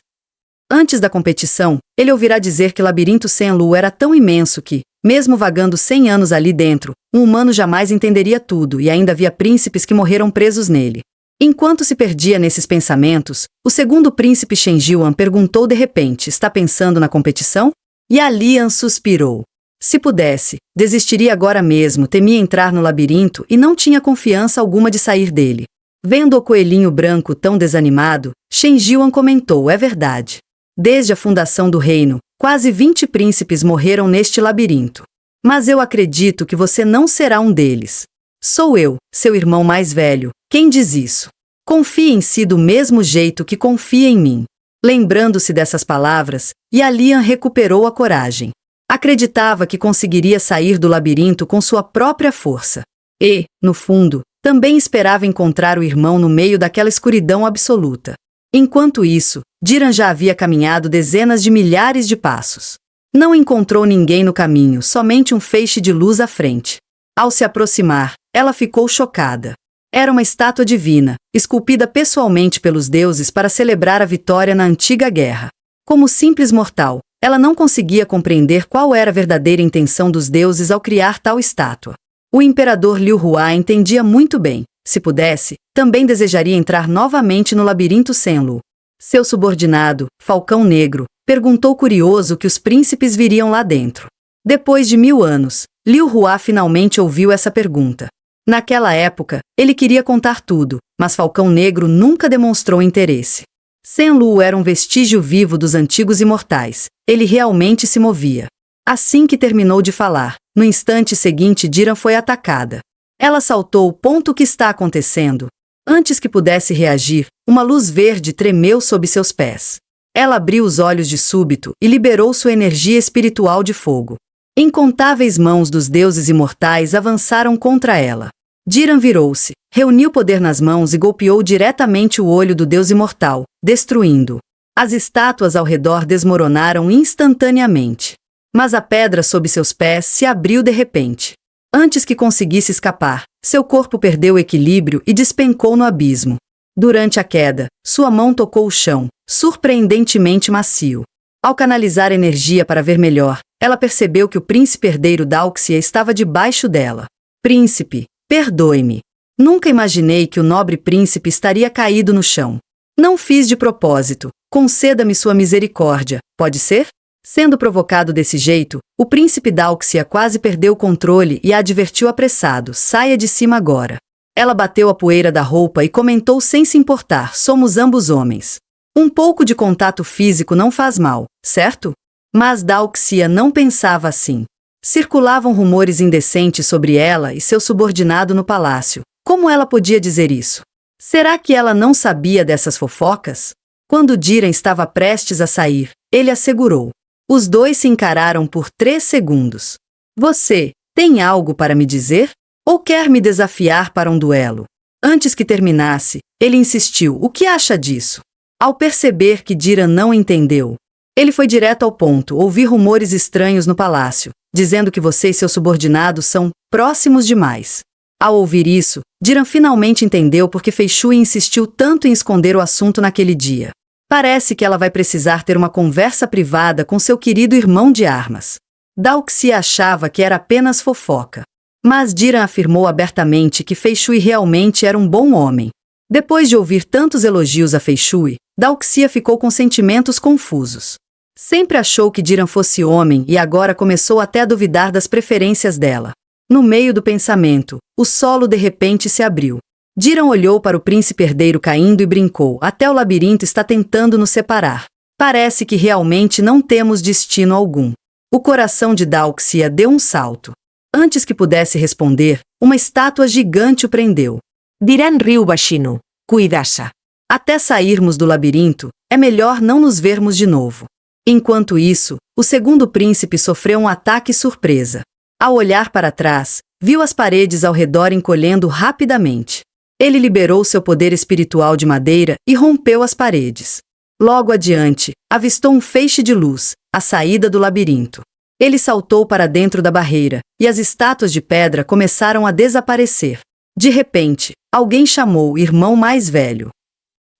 Antes da competição, ele ouvirá dizer que o labirinto Senlu era tão imenso que, mesmo vagando 100 anos ali dentro, um humano jamais entenderia tudo e ainda havia príncipes que morreram presos nele. Enquanto se perdia nesses pensamentos, o segundo príncipe Shen Jiwan perguntou de repente: está pensando na competição? Yalian suspirou. Se pudesse, desistiria agora mesmo, temia entrar no labirinto e não tinha confiança alguma de sair dele. Vendo o coelhinho branco tão desanimado, Shen Jiwan comentou: é verdade. Desde a fundação do reino, quase 20 príncipes morreram neste labirinto. Mas eu acredito que você não será um deles. Sou eu, seu irmão mais velho, quem diz isso. Confie em si do mesmo jeito que confia em mim. Lembrando-se dessas palavras, Yalian recuperou a coragem. Acreditava que conseguiria sair do labirinto com sua própria força. E, no fundo, também esperava encontrar o irmão no meio daquela escuridão absoluta. Enquanto isso, Jiran já havia caminhado dezenas de milhares de passos. Não encontrou ninguém no caminho, somente um feixe de luz à frente. Ao se aproximar, ela ficou chocada. Era uma estátua divina, esculpida pessoalmente pelos deuses para celebrar a vitória na antiga guerra. Como simples mortal, ela não conseguia compreender qual era a verdadeira intenção dos deuses ao criar tal estátua. O imperador Liu Hua entendia muito bem. Se pudesse, também desejaria entrar novamente no labirinto Senlu. Seu subordinado, Falcão Negro, perguntou curioso o que os príncipes viriam lá dentro. Depois de 1000 anos, Liu Hua finalmente ouviu essa pergunta. Naquela época, ele queria contar tudo, mas Falcão Negro nunca demonstrou interesse. Senlu era um vestígio vivo dos antigos imortais. Ele realmente se movia. Assim que terminou de falar, no instante seguinte Jiran foi atacada. Ela saltou. O que está acontecendo? Antes que pudesse reagir, uma luz verde tremeu sob seus pés. Ela abriu os olhos de súbito e liberou sua energia espiritual de fogo. Incontáveis mãos dos deuses imortais avançaram contra ela. Jiran virou-se, reuniu poder nas mãos e golpeou diretamente o olho do deus imortal, destruindo-o. As estátuas ao redor desmoronaram instantaneamente. Mas a pedra sob seus pés se abriu de repente. Antes que conseguisse escapar, seu corpo perdeu o equilíbrio e despencou no abismo. Durante a queda, sua mão tocou o chão, surpreendentemente macio. Ao canalizar energia para ver melhor, ela percebeu que o príncipe herdeiro Dalxia estava debaixo dela. Príncipe, perdoe-me. Nunca imaginei que o nobre príncipe estaria caído no chão. Não fiz de propósito. Conceda-me sua misericórdia, pode ser? Sendo provocado desse jeito, o príncipe Dalxia quase perdeu o controle e a advertiu apressado: saia de cima agora. Ela bateu a poeira da roupa e comentou sem se importar: somos ambos homens. Um pouco de contato físico não faz mal, certo? Mas Dalxia não pensava assim. Circulavam rumores indecentes sobre ela e seu subordinado no palácio. Como ela podia dizer isso? Será que ela não sabia dessas fofocas? Quando Diran estava prestes a sair, ele assegurou. Os dois se encararam por 3 segundos. Você tem algo para me dizer? Ou quer me desafiar para um duelo? Antes que terminasse, ele insistiu: o que acha disso? Ao perceber que Diran não entendeu, ele foi direto ao ponto: ouvi rumores estranhos no palácio, dizendo que você e seus subordinados são próximos demais. Ao ouvir isso, Diran finalmente entendeu por que Feishui insistiu tanto em esconder o assunto naquele dia. Parece que ela vai precisar ter uma conversa privada com seu querido irmão de armas. Dalxia achava que era apenas fofoca. Mas Diran afirmou abertamente que Feishui realmente era um bom homem. Depois de ouvir tantos elogios a Feishui, Dalxia ficou com sentimentos confusos. Sempre achou que Diran fosse homem e agora começou até a duvidar das preferências dela. No meio do pensamento, o solo de repente se abriu. Diran olhou para o príncipe herdeiro caindo e brincou: até o labirinto está tentando nos separar. Parece que realmente não temos destino algum. O coração de Dalxia deu um salto. Antes que pudesse responder, uma estátua gigante o prendeu. Diran riu baixinho. Cuidassa. Até sairmos do labirinto, é melhor não nos vermos de novo. Enquanto isso, o segundo príncipe sofreu um ataque surpresa. Ao olhar para trás, viu as paredes ao redor encolhendo rapidamente. Ele liberou seu poder espiritual de madeira e rompeu as paredes. Logo adiante, avistou um feixe de luz, a saída do labirinto. Ele saltou para dentro da barreira, e as estátuas de pedra começaram a desaparecer. De repente, alguém chamou o irmão mais velho.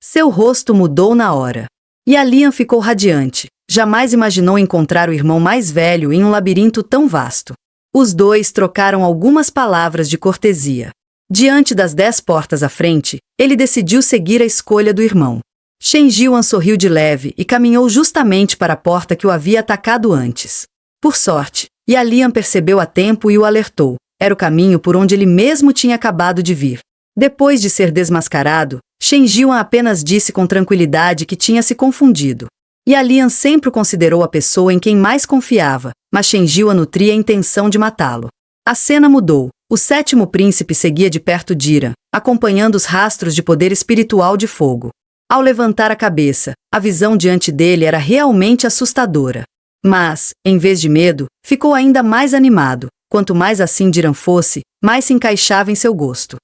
Seu rosto mudou na hora. E Alian ficou radiante. Jamais imaginou encontrar o irmão mais velho em um labirinto tão vasto. Os dois trocaram algumas palavras de cortesia. Diante das 10 portas à frente, ele decidiu seguir a escolha do irmão. Shen Jiuan sorriu de leve e caminhou justamente para a porta que o havia atacado antes. Por sorte, Alian percebeu a tempo e o alertou. Era o caminho por onde ele mesmo tinha acabado de vir. Depois de ser desmascarado, Shen Jiuan apenas disse com tranquilidade que tinha se confundido. Alian sempre o considerou a pessoa em quem mais confiava, mas Shen Jiuan nutria a intenção de matá-lo. A cena mudou. O 7º príncipe seguia de perto Diran, acompanhando os rastros de poder espiritual de fogo. Ao levantar a cabeça, a visão diante dele era realmente assustadora. Mas, em vez de medo, ficou ainda mais animado. Quanto mais assim Diran fosse, mais se encaixava em seu gosto.